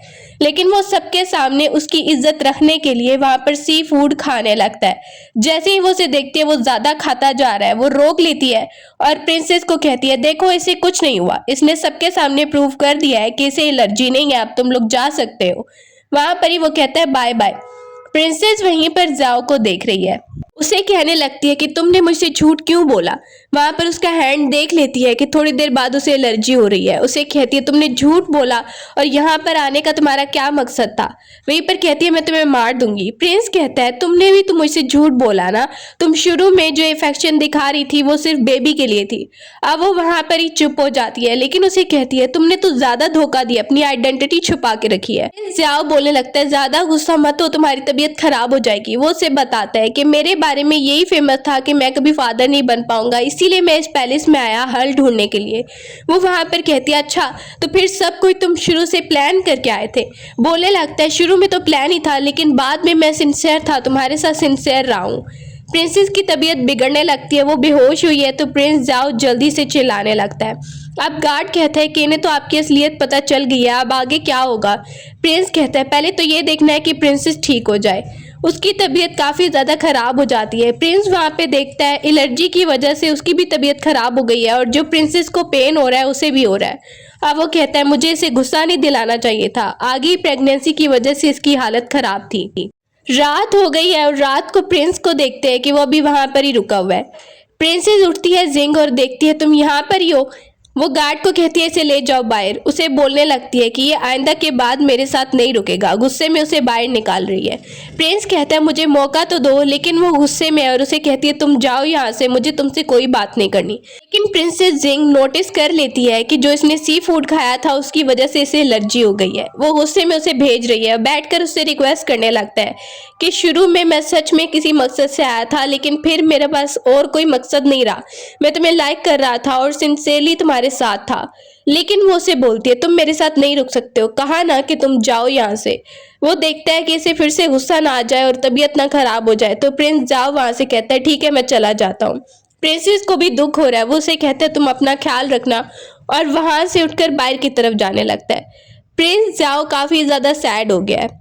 लेकिन वो सबके सामने उसकी इज्जत रखने के लिए वहां पर सी फूड खाने लगता है। जैसे ही वो उसे देखती है वो ज्यादा खाता जा रहा है, वो रोक लेती है और प्रिंसेस को कहती है देखो इसे कुछ नहीं हुआ, इसने सबके सामने प्रूव कर दिया है कि इसे एलर्जी नहीं है, अब तुम लोग जा सकते हो। वहां पर ही वो कहता है बाय बाय। प्रिंसेस वहीं पर जाओ को देख रही है, उसे कहने लगती है कि तुमने मुझसे झूठ क्यों बोला। वहां पर उसका हैंड देख लेती है कि थोड़ी देर बाद उसे एलर्जी हो रही है। उसे कहती है तुमने झूठ बोला और यहाँ पर आने का तुम्हारा क्या मकसद था। वहीं पर कहती है मैं तुम्हें मार दूंगी। प्रिंस कहता है तुमने भी तो मुझसे झूठ बोला ना, तुम शुरू में जो अफेक्शन दिखा रही थी वो सिर्फ बेबी के लिए थी। अब वो वहां पर ही चुप हो जाती है, लेकिन उसे कहती है तुमने तो ज्यादा धोखा दिया, अपनी आइडेंटिटी छुपा के रखी है। जाओ बोलने लगता है ज्यादा गुस्सा मत हो, तुम्हारी तबीयत खराब हो जाएगी। वो उसे बताता है कि मेरे बारे में यही फेमस था कि मैं कभी फादर नहीं बन पाऊंगा, इसीलिए मैं इस पैलेस में आया हल ढूंढने के लिए। वो वहां पर कहती है अच्छा तो फिर सब कुछ तुम शुरू से प्लान करके आए थे। बोलने लगता है शुरू में तो प्लान ही था, लेकिन बाद में मैं सिंसियर था, तुम्हारे साथ सिंसियर रहा हूँ। प्रिंसेस की तबीयत बिगड़ने लगती है, वो बेहोश हुई है, तो प्रिंस जाओ जल्दी से चिल्लाने लगता है। अब गार्ड कहता है कि इन्हें तो आपकी असलियत पता चल गई है, अब आगे क्या होगा। प्रिंस कहता है पहले तो ये देखना है कि प्रिंसेस ठीक हो जाए। उसकी तबीयत काफ़ी ज़्यादा ख़राब हो जाती है। प्रिंस वहाँ पे देखता है एलर्जी की वजह से उसकी भी तबीयत ख़राब हो गई है और जो प्रिंसेस को पेन हो रहा है उसे भी हो रहा है। अब वो कहता है मुझे इसे गुस्सा नहीं दिलाना चाहिए था, आगे प्रेगनेंसी की वजह से इसकी हालत ख़राब थी। रात हो गई है और रात को प्रिंस को देखते हैं कि वो अभी वहाँ पर ही रुका हुआ है। प्रिंसेस उठती है जिंग और देखती है तुम यहाँ पर ही हो। वो गार्ड को कहती है इसे ले जाओ बाहर। उसे बोलने लगती है कि ये आइंदा के बाद मेरे साथ नहीं रुकेगा। गुस्से में उसे बाहर निकाल रही है। प्रिंस कहता है मुझे मौका तो दो, लेकिन वो गुस्से में है और उसे कहती है तुम जाओ यहाँ से, मुझे तुमसे कोई बात नहीं करनी। लेकिन प्रिंसेस जिंग नोटिस कर लेती है कि जो इसने सी फूड खाया था उसकी वजह से इसे एलर्जी हो गई है। वो गुस्से में उसे भेज रही है। बैठकर उससे रिक्वेस्ट करने लगता है कि शुरू में मैं सच में किसी मकसद से आया था, लेकिन फिर मेरे पास और कोई मकसद नहीं रहा। मैं तुम्हें लाइक कर रहा था और सिंसियरली तुम्हारे साथ था, लेकिन वो उसे बोलती है तुम मेरे साथ नहीं रुक सकते हो, कहा ना कि तुम जाओ यहाँ से। वो देखता है कि इसे फिर से गुस्सा ना आ जाए और तबीयत ना खराब हो जाए, तो प्रिंस जाओ वहां से कहता है ठीक है मैं चला जाता हूँ। प्रिंसेस को भी दुख हो रहा है, वो उसे कहता है तुम अपना ख्याल रखना और वहां से उठकर बाहर की तरफ जाने लगता है। प्रिंस जाओ काफी ज्यादा सैड हो गया है।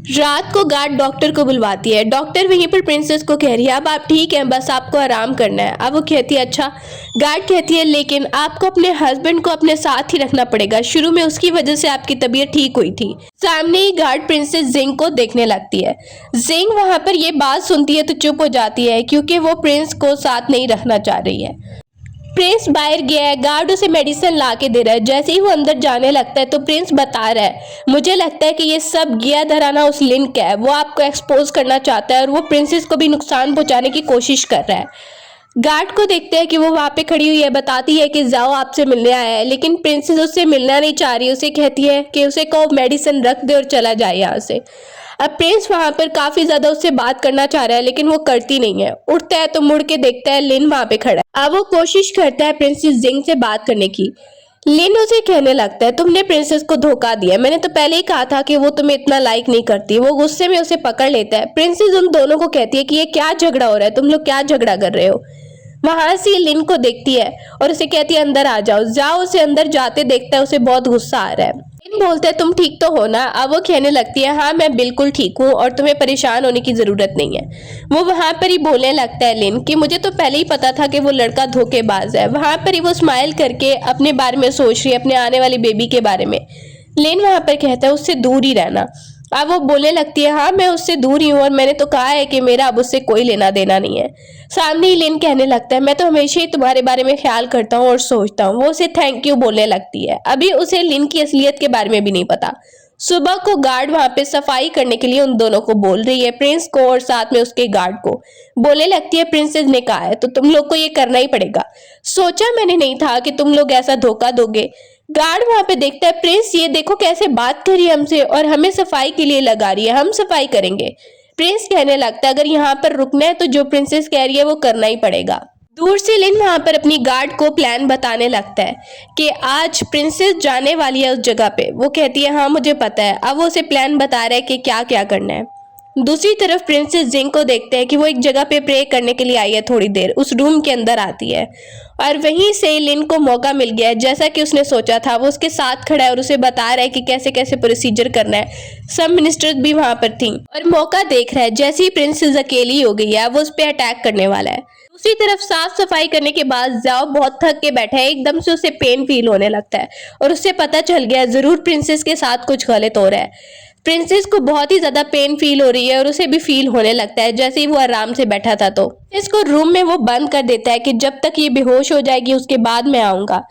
रात को गार्ड डॉक्टर को बुलवाती है। डॉक्टर वहीं पर प्रिंसेस को कह रही है अब आप ठीक हैं, बस आपको आराम करना है। अब वो कहती है अच्छा। गार्ड कहती है लेकिन आपको अपने हस्बैंड को अपने साथ ही रखना पड़ेगा, शुरू में उसकी वजह से आपकी तबीयत ठीक हुई थी। सामने ही गार्ड प्रिंसेस जिंग को देखने लगती है। जिंग वहां पर ये बात सुनती है तो चुप हो जाती है क्योंकि वो प्रिंस को साथ नहीं रखना चाह रही है। प्रिंस बाहर गया है, गार्ड उसे मेडिसिन ला के दे रहा है। जैसे ही वो अंदर जाने लगता है तो प्रिंस बता रहा है मुझे लगता है कि ये सब गिया धराना उस लिन का है, वो आपको एक्सपोज करना चाहता है और वो प्रिंसेस को भी नुकसान पहुंचाने की कोशिश कर रहा है। गार्ड को देखते हैं कि वो वहां पे खड़ी हुई है, बताती है कि जाओ आपसे मिलने आया है, लेकिन प्रिंसेस उससे मिलना नहीं चाह रही। उसे कहती है कि उसे कहो मेडिसिन रख दे और चला जाए यहाँ से। अब प्रिंस वहां पर काफी ज्यादा उससे बात करना चाह रहा है लेकिन वो करती नहीं है। उठता है तो मुड़ के देखता है लिन वहां पे खड़ा है। अब वो कोशिश करता है प्रिंसेस जिंग से बात करने की। लिन उसे कहने लगता है तुमने प्रिंसेस को धोखा दिया, मैंने तो पहले ही कहा था कि वो तुम्हें इतना लाइक नहीं करती। वो गुस्से में उसे पकड़ लेता है। प्रिंसेस उन दोनों को कहती है कि ये क्या झगड़ा हो रहा है, तुम लोग क्या झगड़ा कर रहे हो। वहां से लिन को देखती है और उसे कहती है अंदर आ जाओ। जाओ उसे अंदर जाते देखता है, उसे बहुत गुस्सा आ रहा है। लिन बोलता है तुम ठीक तो हो ना। अब वो कहने लगती है हाँ मैं बिल्कुल ठीक हूँ और तुम्हें परेशान होने की जरूरत नहीं है। वो वहां पर ही बोलने लगता है लिन कि मुझे तो पहले ही पता था कि वो लड़का धोखेबाज है। वहां पर ही वो स्माइल करके अपने बारे में सोच रही है, अपने आने वाली बेबी के बारे में। लिन वहां पर कहता है उससे दूर ही रहना। अब वो बोलने लगती है हाँ मैं उससे दूर ही हूँ और मैंने तो कहा है कि मेरा अब उससे कोई लेना देना नहीं है। सामने ही लिन कहने लगता है मैं तो हमेशा ही तुम्हारे बारे में ख्याल करता हूँ और सोचता हूँ। वो उसे थैंक यू बोलने लगती है। अभी उसे लिन की असलियत के बारे में भी नहीं पता। सुबह को गार्ड वहां पे सफाई करने के लिए उन दोनों को बोल रही है, प्रिंस को और साथ में उसके गार्ड को। बोलने लगती है प्रिंसेस ने कहा है तो तुम लोग को ये करना ही पड़ेगा। सोचा मैंने नहीं था कि तुम लोग ऐसा धोखा दोगे। गार्ड वहां पे देखता है प्रिंस ये देखो कैसे बात कर रही है हमसे और हमें सफाई के लिए लगा रही है, हम सफाई करेंगे। प्रिंस कहने लगता है अगर यहाँ पर रुकना है तो जो प्रिंसेस कह रही है वो करना ही पड़ेगा। दूर से लिन वहां पर अपनी गार्ड को प्लान बताने लगता है कि आज प्रिंसेस जाने वाली है उस जगह पे। वो कहती है हाँ मुझे पता है। अब वो उसे प्लान बता रहा है कि क्या क्या करना है। दूसरी तरफ प्रिंसेस जिंग को देखते हैं कि वो एक जगह पे प्रे करने के लिए आई है। थोड़ी देर उस रूम के अंदर आती है और वहीं से लिन को मौका मिल गया है जैसा कि उसने सोचा था। वो उसके साथ खड़ा है और उसे बता रहा है कि कैसे कैसे प्रोसीजर करना है। सब मिनिस्टर्स भी वहां पर थी और मौका देख रहा है। जैसे ही प्रिंसेस अकेली हो गई है वो उस पर अटैक करने वाला है। दूसरी तरफ साफ सफाई करने के बाद जाओ बहुत थक के बैठा है। एकदम से उसे पेन फील होने लगता है और उससे पता चल गया जरूर प्रिंसेस के साथ कुछ गलत हो रहा है। प्रिंसेस को बहुत ही ज्यादा पेन फील हो रही है और उसे भी फील होने लगता है जैसे ही वो आराम से बैठा था। तो इसको रूम में वो बंद कर देता है कि जब तक ये बेहोश हो जाएगी उसके बाद मैं आऊंगा।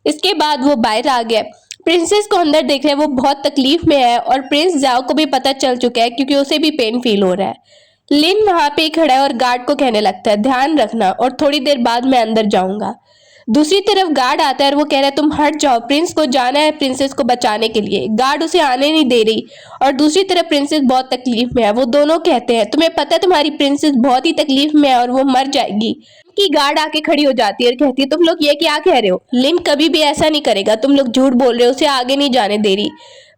इसके बाद वो बाहर आ गया। प्रिंसेस को अंदर देख रहे हैं, वो बहुत तकलीफ में है और प्रिंस जाओ को भी पता चल चुका है क्योंकि उसे भी पेन फील हो रहा है। लिन वहां पे खड़ा है और गार्ड को कहने लगता है ध्यान रखना और थोड़ी देर बाद मैं अंदर जाऊंगा। दूसरी तरफ गार्ड आता है और वो कह रहा है तुम हट जाओ, प्रिंस को जाना है प्रिंसेस को बचाने के लिए। गार्ड उसे आने नहीं दे रही और दूसरी तरफ प्रिंसेस बहुत तकलीफ में है। वो दोनों कहते हैं तुम्हें पता है तुम्हारी प्रिंसेस बहुत ही तकलीफ में है और वो मर जाएगी। की गार्ड आके खड़ी हो जाती है और कहती है तुम लोग ये क्या कह रहे हो, लिन कभी भी ऐसा नहीं करेगा, तुम लोग झूठ बोल रहे हो, उसे आगे नहीं जाने दे रही।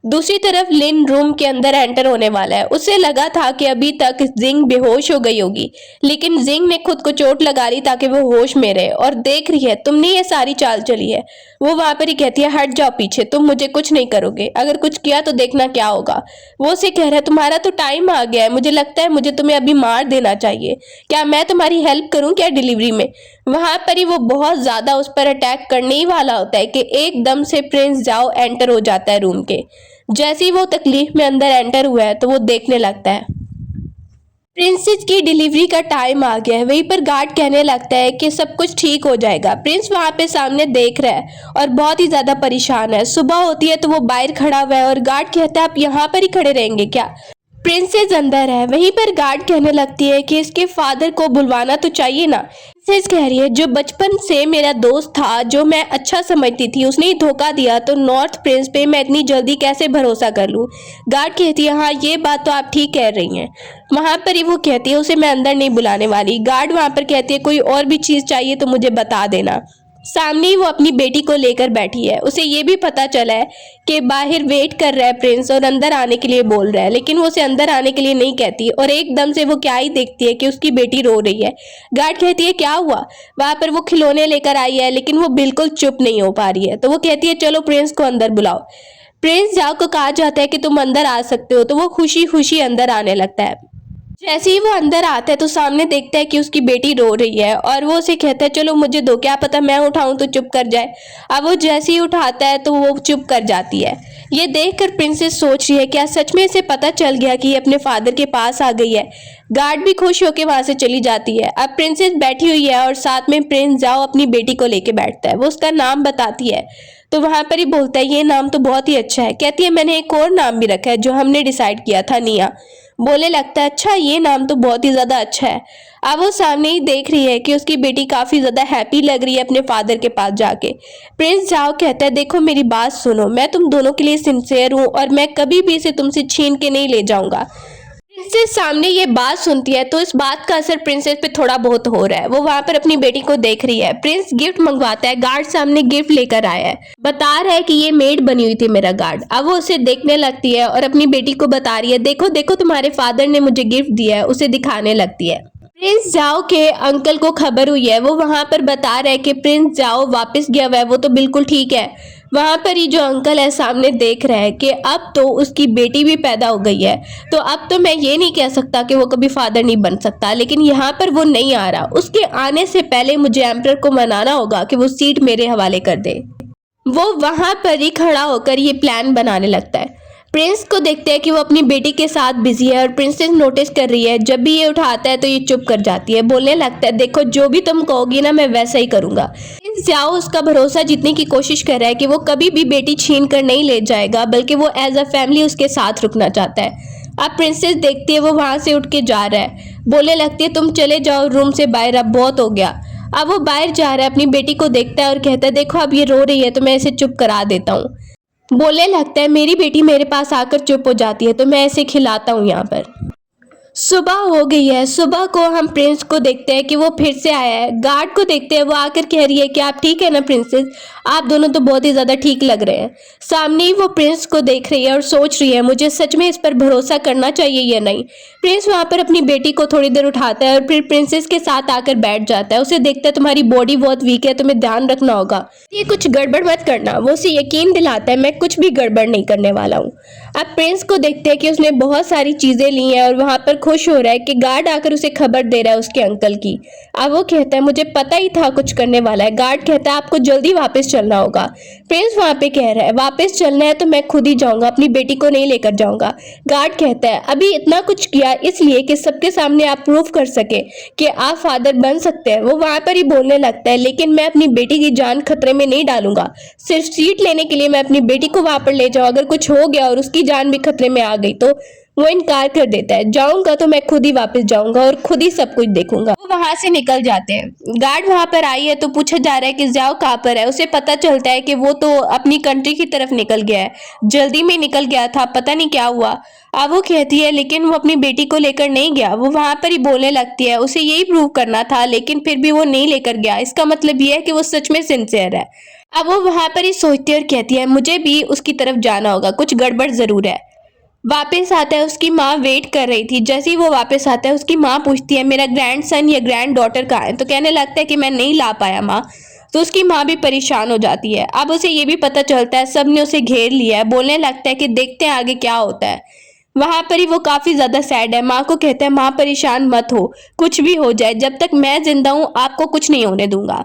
दूसरी तरफ लिन रूम के अंदर एंटर होने वाला है। उसे लगा था कि अभी तक जिंग बेहोश हो गई होगी लेकिन जिंग ने खुद को चोट लगा ली ताकि वो होश में रहे और देख रही है तुमने ये सारी चाल चली है। वो वहां पर ही कहती है हट जाओ पीछे, तुम मुझे कुछ नहीं करोगे, अगर कुछ किया तो देखना क्या होगा। वो उसे कह रहा है तुम्हारा तो टाइम आ गया है, मुझे लगता है मुझे तुम्हें अभी मार देना चाहिए, क्या मैं तुम्हारी हेल्प करूं क्या डिलीवरी में। वहां पर ही वो बहुत ज्यादा उस पर अटैक करने ही वाला होता है कि एकदम से प्रिंस जाओ एंटर हो जाता है रूम के। जैसे ही वो तकलीफ में अंदर एंटर हुआ है तो वो देखने लगता है प्रिंसेस की डिलीवरी का टाइम आ गया है। वहीं पर गार्ड कहने लगता है कि सब कुछ ठीक हो जाएगा। प्रिंस वहां पे सामने देख रहा है और बहुत ही ज्यादा परेशान है। सुबह होती है तो वो बाहर खड़ा हुआ है और गार्ड कहता है आप यहाँ पर ही खड़े रहेंगे क्या। प्रिंसेस अंदर है। वहीं पर गार्ड कहने लगती है कि इसके फादर को बुलवाना तो चाहिए ना। प्रिंसेस कह रही है जो बचपन से मेरा दोस्त था, जो मैं अच्छा समझती थी, उसने ही धोखा दिया तो नॉर्थ प्रिंस पे मैं इतनी जल्दी कैसे भरोसा कर लूं। गार्ड कहती है हाँ ये बात तो आप ठीक कह रही हैं। वहां पर ही वो कहती है उसे मैं अंदर नहीं बुलाने वाली। गार्ड वहां पर कहती है कोई और भी चीज चाहिए तो मुझे बता देना। सामने ही वो अपनी बेटी को लेकर बैठी है। उसे ये भी पता चला है कि बाहर वेट कर रहा है प्रिंस और अंदर आने के लिए बोल रहा है, लेकिन वो उसे अंदर आने के लिए नहीं कहती और एकदम से वो क्या ही देखती है कि उसकी बेटी रो रही है। गार्ड कहती है क्या हुआ। वहां पर वो खिलौने लेकर आई है लेकिन वो बिल्कुल चुप नहीं हो पा रही है तो वो कहती है चलो प्रिंस को अंदर बुलाओ। प्रिंस जाओ को कहा जाता है कि तुम अंदर आ सकते हो, तो वो खुशी खुशी अंदर आने लगता है। जैसे ही वो अंदर आता है तो सामने देखता है कि उसकी बेटी रो रही है और वो उसे कहता है चलो मुझे दो, क्या पता मैं उठाऊं तो चुप कर जाए। अब वो जैसे ही उठाता है तो वो चुप कर जाती है। ये देखकर प्रिंसेस सोच रही है क्या सच में इसे पता चल गया कि ये अपने फादर के पास आ गई है। गार्ड भी खुश होकर वहां से चली जाती है। अब प्रिंसेस बैठी हुई है और साथ में प्रिंस जाओ अपनी बेटी को लेके बैठता है। वो उसका नाम बताती है तो वहां पर ही बोलता है ये नाम तो बहुत ही अच्छा है। कहती है मैंने एक और नाम भी रखा है जो हमने डिसाइड किया था, निया। बोले लगता है अच्छा ये नाम तो बहुत ही ज्यादा अच्छा है। अब वो सामने ही देख रही है कि उसकी बेटी काफी ज्यादा हैप्पी लग रही है अपने फादर के पास जाके। प्रिंस जाओ कहता है देखो मेरी बात सुनो, मैं तुम दोनों के लिए सिंसियर हूँ और मैं कभी भी इसे तुमसे छीन के नहीं ले जाऊंगा। प्रिंसेस सामने ये बात सुनती है तो इस बात का असर प्रिंसेस पे थोड़ा बहुत हो रहा है। वो वहां पर अपनी बेटी को देख रही है। प्रिंस गिफ्ट मंगवाता है, गार्ड सामने गिफ्ट लेकर आया है, बता रहा है कि ये मेड बनी हुई थी मेरा गार्ड। अब वो उसे देखने लगती है और अपनी बेटी को बता रही है देखो देखो तुम्हारे फादर ने मुझे गिफ्ट दिया है, उसे दिखाने लगती है। प्रिंस जाओ के अंकल को खबर हुई है, वो वहां पर बता रहे हैं कि प्रिंस जाओ वापस गया हुआ है, वो तो बिल्कुल ठीक है। वहां पर ही जो अंकल है सामने देख रहा है कि अब तो उसकी बेटी भी पैदा हो गई है, तो अब तो मैं ये नहीं कह सकता कि वो कभी फादर नहीं बन सकता, लेकिन यहाँ पर वो नहीं आ रहा। उसके आने से पहले मुझे एम्परर को मनाना होगा कि वो सीट मेरे हवाले कर दे। वो वहां पर ही खड़ा होकर ये प्लान बनाने लगता है। प्रिंस को देखते हैं कि वो अपनी बेटी के साथ बिजी है और प्रिंसेस नोटिस कर रही है। जब भी ये उठाता है तो ये चुप कर जाती है। बोलने लगता है देखो जो भी तुम कहोगी ना मैं वैसा ही करूंगा। प्रिंस जाओ उसका भरोसा जीतने की कोशिश कर रहा है कि वो कभी भी बेटी छीन कर नहीं ले जाएगा, बल्कि वो एज अ फैमिली उसके साथ रुकना चाहता है। अब प्रिंसेस देखती है वो वहां से उठ के जा रहा है। बोलने लगती है तुम चले जाओ रूम से बाहर, अब बहुत हो गया। अब वो बाहर जा रहा है, अपनी बेटी को देखता है और कहता है देखो अब ये रो रही है तो मैं इसे चुप करा देता हूँ। बोलने लगता है मेरी बेटी मेरे पास आकर चुप हो जाती है तो मैं इसे खिलाता हूँ। यहाँ पर सुबह हो गई है। सुबह को हम प्रिंस को देखते हैं कि वो फिर से आया है। गार्ड को देखते हैं, वो आकर कह रही है कि आप ठीक है ना प्रिंसेस, आप दोनों तो बहुत ही ज्यादा ठीक लग रहे हैं। सामने ही वो प्रिंस को देख रही है और सोच रही है मुझे सच में इस पर भरोसा करना चाहिए या नहीं। प्रिंस वहां पर अपनी बेटी को थोड़ी देर उठाता है और फिर प्रिंसेस के साथ आकर बैठ जाता है। उसे देखता है तुम्हारी बॉडी बहुत वीक है, तुम्हें ध्यान रखना होगा, ये कुछ गड़बड़ मत करना। वो उसे यकीन दिलाता है मैं कुछ भी गड़बड़ नहीं करने वाला हूँ। अब प्रिंस को देखते हैं कि उसने बहुत सारी चीजें ली हैं और वहां पर खुश हो रहा है कि गार्ड आकर उसे खबर दे रहा है उसके अंकल की। अब वो कहता है मुझे पता ही था कुछ करने वाला है। गार्ड कहता है आपको जल्दी वापस चलना होगा। प्रिंस वहां पे कह रहा है वापस चलना है तो मैं खुद ही जाऊंगा, अपनी बेटी को नहीं लेकर जाऊंगा। गार्ड कहता है अभी इतना कुछ किया इसलिए कि सबके सामने आप प्रूव कर सके कि आप फादर बन सकते हैं। वो वहां पर ही बोलने लगता है लेकिन मैं अपनी बेटी की जान खतरे में नहीं डालूंगा, सिर्फ सीट लेने के लिए मैं अपनी बेटी को वहां पर ले जाऊं, अगर कुछ हो गया और उसकी जान भी खतरे में आ गई तो। वो इनकार कर देता है, जाऊंगा तो मैं खुद ही वापस जाऊंगा और खुद ही सब कुछ देखूंगा। वो वहां से निकल जाते हैं। गार्ड वहां पर आई है तो पूछा जा रहा है कि जाओ कहाँ पर है। उसे पता चलता है कि वो तो अपनी कंट्री की तरफ निकल गया है, जल्दी में निकल गया था, पता नहीं क्या हुआ। अब वो कहती है लेकिन वो अपनी बेटी को लेकर नहीं गया। वो वहां पर ही बोलने लगती है उसे यही प्रूव करना था लेकिन फिर भी वो नहीं लेकर गया, इसका मतलब ये है कि वो सच में सिंसियर है। अब वो वहां पर ही सोचती है और कहती है मुझे भी उसकी तरफ जाना होगा, कुछ गड़बड़ जरूर है। वापस आता है, उसकी माँ वेट कर रही थी। जैसे ही वो वापस आता है उसकी माँ पूछती है मेरा ग्रैंडसन या ग्रैंड डॉटर कहाँ है, तो कहने लगता है कि मैं नहीं ला पाया माँ। तो उसकी माँ भी परेशान हो जाती है। अब उसे ये भी पता चलता है सबने उसे घेर लिया है। बोलने लगता है कि देखते हैं आगे क्या होता है। वहां पर ही वो काफी ज्यादा सैड है। माँ को कहता है माँ परेशान मत हो, कुछ भी हो जाए जब तक मैं जिंदा हूँ आपको कुछ नहीं होने दूंगा।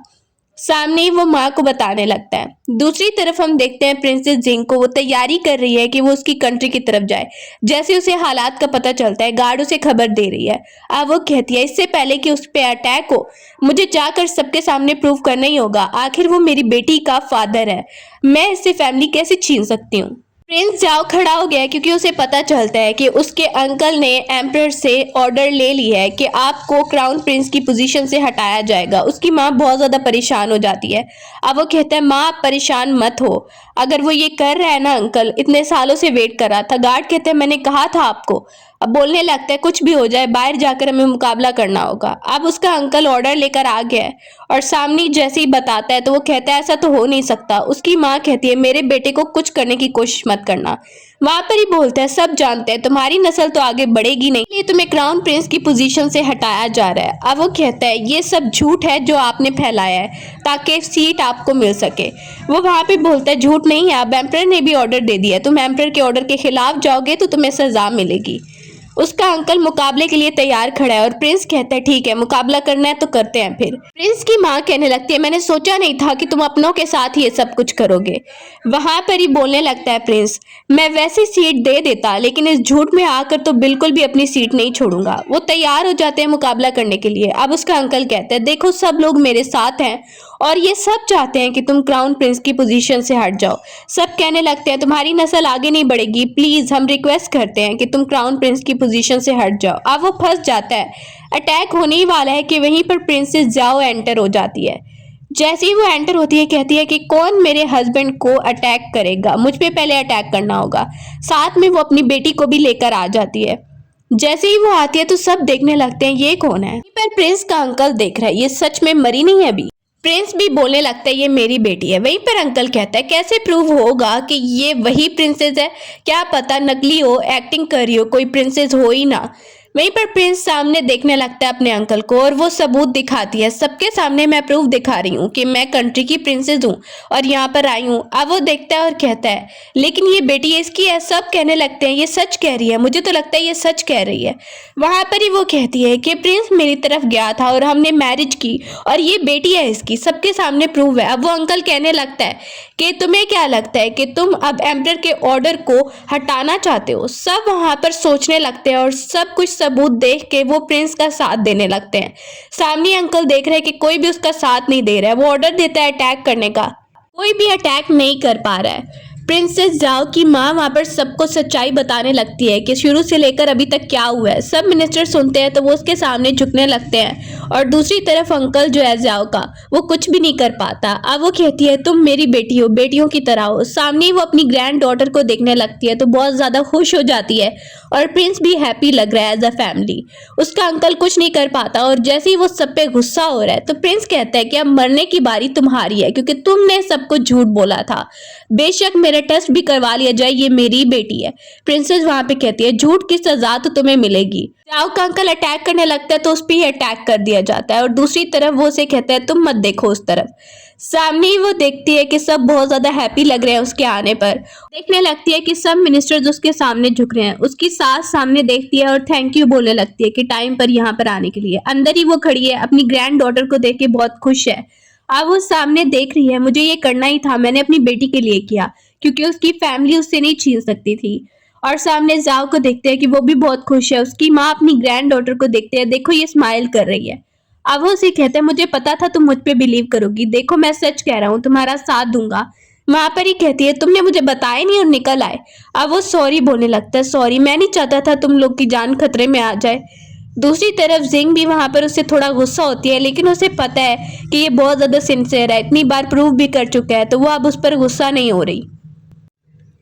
सामने ही वो माँ को बताने लगता है। दूसरी तरफ हम देखते हैं प्रिंसेस जिंग को, वो तैयारी कर रही है कि वो उसकी कंट्री की तरफ जाए। जैसे उसे हालात का पता चलता है गार्ड उसे खबर दे रही है। अब वो कहती है इससे पहले कि उस पे अटैक हो मुझे जाकर सबके सामने प्रूव करना ही होगा, आखिर वो मेरी बेटी का फादर है, मैं इससे फैमिली कैसे छीन सकती हूँ। प्रिंस जाओ खड़ा हो गया क्योंकि उसे पता चलता है कि उसके अंकल ने एम्परर से ऑर्डर ले ली है कि आपको क्राउन प्रिंस की पोजीशन से हटाया जाएगा। उसकी माँ बहुत ज़्यादा परेशान हो जाती है। अब वो कहता है माँ आप परेशान मत हो, अगर वो ये कर रहा है ना अंकल, इतने सालों से वेट कर रहा था। गार्ड कहते हैं मैंने कहा था आपको। अब बोलने लगता है कुछ भी हो जाए बाहर जाकर हमें मुकाबला करना होगा। अब उसका अंकल ऑर्डर लेकर आ गया है और सामने जैसे ही बताता है तो वो कहता है ऐसा तो हो नहीं सकता। उसकी माँ कहती है मेरे बेटे को कुछ करने की कोशिश मत करना। वहां पर ही बोलता है सब जानते हैं तुम्हारी नस्ल तो आगे बढ़ेगी नहीं, इसलिए तुम्हें क्राउन प्रिंस की पोजीशन से हटाया जा रहा है। अब वो कहता है ये सब झूठ है जो आपने फैलाया है ताकि सीट आपको मिल सके। वो वहां पे बोलता है झूठ नहीं है, अब एम्परर ने भी ऑर्डर दे दिया है, तुम एम्परर के ऑर्डर के खिलाफ जाओगे तो तुम्हें सजा मिलेगी। उसका अंकल मुकाबले के लिए तैयार खड़ा है और प्रिंस कहता है ठीक है मुकाबला करना है तो करते हैं। फिर प्रिंस की माँ कहने लगती है मैंने सोचा नहीं था कि तुम अपनों के साथ ये सब कुछ करोगे। वहां पर ही बोलने लगता है प्रिंस मैं वैसी सीट दे देता लेकिन इस झूठ में आकर तो बिल्कुल भी अपनी सीट नहीं छोड़ूंगा। वो तैयार हो जाते हैं मुकाबला करने के लिए। अब उसका अंकल कहता है देखो सब लोग मेरे साथ हैं और ये सब चाहते हैं कि तुम क्राउन प्रिंस की पोजीशन से हट जाओ। सब कहने लगते हैं तुम्हारी नस्ल आगे नहीं बढ़ेगी, प्लीज हम रिक्वेस्ट करते हैं कि तुम क्राउन प्रिंस की पोजीशन से हट जाओ। अब वो फंस जाता है, अटैक होने ही वाला है कि वहीं पर प्रिंसेस जाओ एंटर हो जाती है। जैसे ही वो एंटर होती है कहती है कि कौन मेरे हस्बैंड को अटैक करेगा, मुझ पे पहले अटैक करना होगा। साथ में वो अपनी बेटी को भी लेकर आ जाती है। जैसे ही वो आती है तो सब देखने लगते हैं ये कौन है, पर प्रिंस का अंकल देख रहा है ये सच में मरी नहीं है अभी। प्रिंस भी बोलने लगता है ये मेरी बेटी है। वहीं पर अंकल कहता है कैसे प्रूव होगा कि ये वही प्रिंसेस है, क्या पता नकली हो, एक्टिंग कर रही हो, कोई प्रिंसेस हो ही ना। वहीं पर प्रिंस सामने देखने लगता है अपने अंकल को और वो सबूत दिखाती है सबके सामने मैं प्रूफ दिखा रही हूँ कि मैं कंट्री की प्रिंसेस हूँ और यहाँ पर आई हूँ। अब वो देखता है और कहता है लेकिन ये बेटी इसकी है। सब कहने लगते हैं ये सच कह रही है, मुझे तो लगता है ये सच कह रही है। वहां पर ही वो कहती है कि प्रिंस मेरी तरफ गया था और हमने मैरिज की और ये बेटी है इसकी, सबके सामने प्रूफ है। अब वो अंकल कहने लगता है कि तुम्हें क्या लगता है कि तुम अब एम्परर के ऑर्डर को हटाना चाहते हो। सब वहां पर सोचने लगते हैं और सब कुछ सबूत देख के वो प्रिंस का साथ देने लगते हैं। सामने अंकल देख रहे हैं कि कोई भी उसका साथ नहीं दे रहा है। वो ऑर्डर देता है अटैक करने का, कोई भी अटैक नहीं कर पा रहा है। प्रिंसेस जाओ की माँ वहां पर सबको सच्चाई बताने लगती है कि शुरू से लेकर अभी तक क्या हुआ है। सब मिनिस्टर सुनते हैं तो वो उसके सामने झुकने लगते हैं और दूसरी तरफ अंकल जो है जाओ का वो कुछ भी नहीं कर पाता। अब वो कहती है तुम मेरी बेटी हो, बेटियों की तरह हो। सामने वो अपनी ग्रैंड डॉटर को देखने लगती है तो बहुत ज्यादा खुश हो जाती है और प्रिंस भी हैप्पी लग रहा है एज अ फैमिली। उसका अंकल कुछ नहीं कर पाता और जैसे ही वो सब पे गुस्सा हो रहा है तो प्रिंस कहता है कि अब मरने की बारी तुम्हारी है क्योंकि तुमने सब कुछ झूठ बोला था। बेशक मेरा टेस्ट भी करवा लिया जाए, ये मेरी बेटी है। प्रिंसेस वहां पे कहती है झूठ की सजा तो तुम्हें मिलेगी। जाओ का अंकल अटैक करने लगता है तो उस पर ही अटैक कर दिया जाता है और दूसरी तरफ वो उसे कहता है तुम मत देखो उस तरफ। सामने ही वो देखती है कि सब बहुत ज्यादा हैप्पी लग रहे हैं उसके आने पर। देखने लगती है कि सब मिनिस्टर्स उसके सामने झुक रहे हैं। उसकी सास सामने देखती है और थैंक यू बोलने लगती है कि टाइम पर यहाँ पर आने के लिए। अंदर ही वो खड़ी है, अपनी ग्रैंड डॉटर को देख के बहुत खुश है। अब वो सामने देख रही है मुझे ये करना ही था, मैंने अपनी बेटी के लिए किया क्योंकि उसकी फैमिली उससे नहीं छीन सकती थी। और सामने जाओ को देखते हैं कि वो भी बहुत खुश है। उसकी माँ अपनी ग्रैंड डॉटर को देखते हैं, देखो ये स्माइल कर रही है। अब वो उसे कहते हैं मुझे पता था तुम मुझ पे बिलीव करोगी, देखो मैं सच कह रहा हूँ, तुम्हारा साथ दूंगा। वहां पर ही कहती है तुमने मुझे बताया नहीं और निकल आए। अब वो सॉरी बोलने लगता है, सॉरी मैं नहीं चाहता था तुम लोग की जान खतरे में आ जाए। दूसरी तरफ जिंग भी वहां पर उससे थोड़ा गुस्सा होती है लेकिन उसे पता है कि ये बहुत ज्यादा सिंसियर है, इतनी बार प्रूव भी कर चुका है तो वो अब उस पर गुस्सा नहीं हो रही।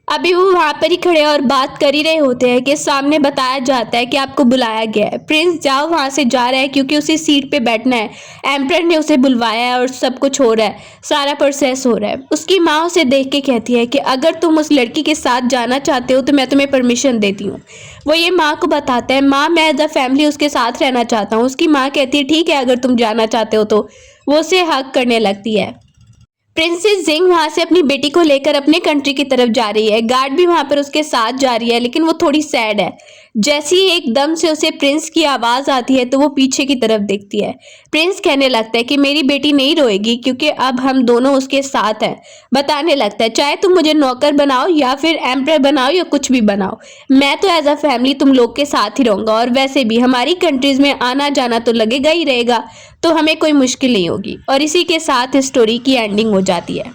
अभी वो वहां पर ही खड़े और बात कर ही रहे होते हैं कि सामने बताया जाता है कि आपको बुलाया गया है। प्रिंस जाओ वहां से जा रहा है क्योंकि उसी सीट पे बैठना है। एम्परर ने उसे बुलवाया है और सब कुछ हो रहा है, सारा प्रोसेस हो रहा है। उसकी माँ उसे देख के कहती है कि अगर तुम उस लड़की के साथ जाना चाहते हो तो मैं तुम्हें परमिशन देती हूँ। वो ये माँ को बताता है, माँ मैं एज अ फैमिली उसके साथ रहना चाहता हूँ। उसकी माँ कहती है ठीक है अगर तुम जाना चाहते हो तो। वो उसे हक करने लगती है। प्रिंसेस जिंग वहां से अपनी बेटी को लेकर अपने कंट्री की तरफ जा रही है। गार्ड भी वहां पर उसके साथ जा रही है लेकिन वो थोड़ी सैड है। जैसे ही एकदम से उसे प्रिंस की आवाज आती है तो वो पीछे की तरफ देखती है। प्रिंस कहने लगता है कि मेरी बेटी नहीं रोएगी क्योंकि अब हम दोनों उसके साथ हैं। बताने लगता है चाहे तुम मुझे नौकर बनाओ या फिर एम्परर बनाओ या कुछ भी बनाओ, मैं तो एज अ फैमिली तुम लोग के साथ ही रहूंगा और वैसे भी हमारी कंट्रीज में आना जाना तो लगेगा ही रहेगा तो हमें कोई मुश्किल नहीं होगी। और इसी के साथ स्टोरी की एंडिंग हो जाती है।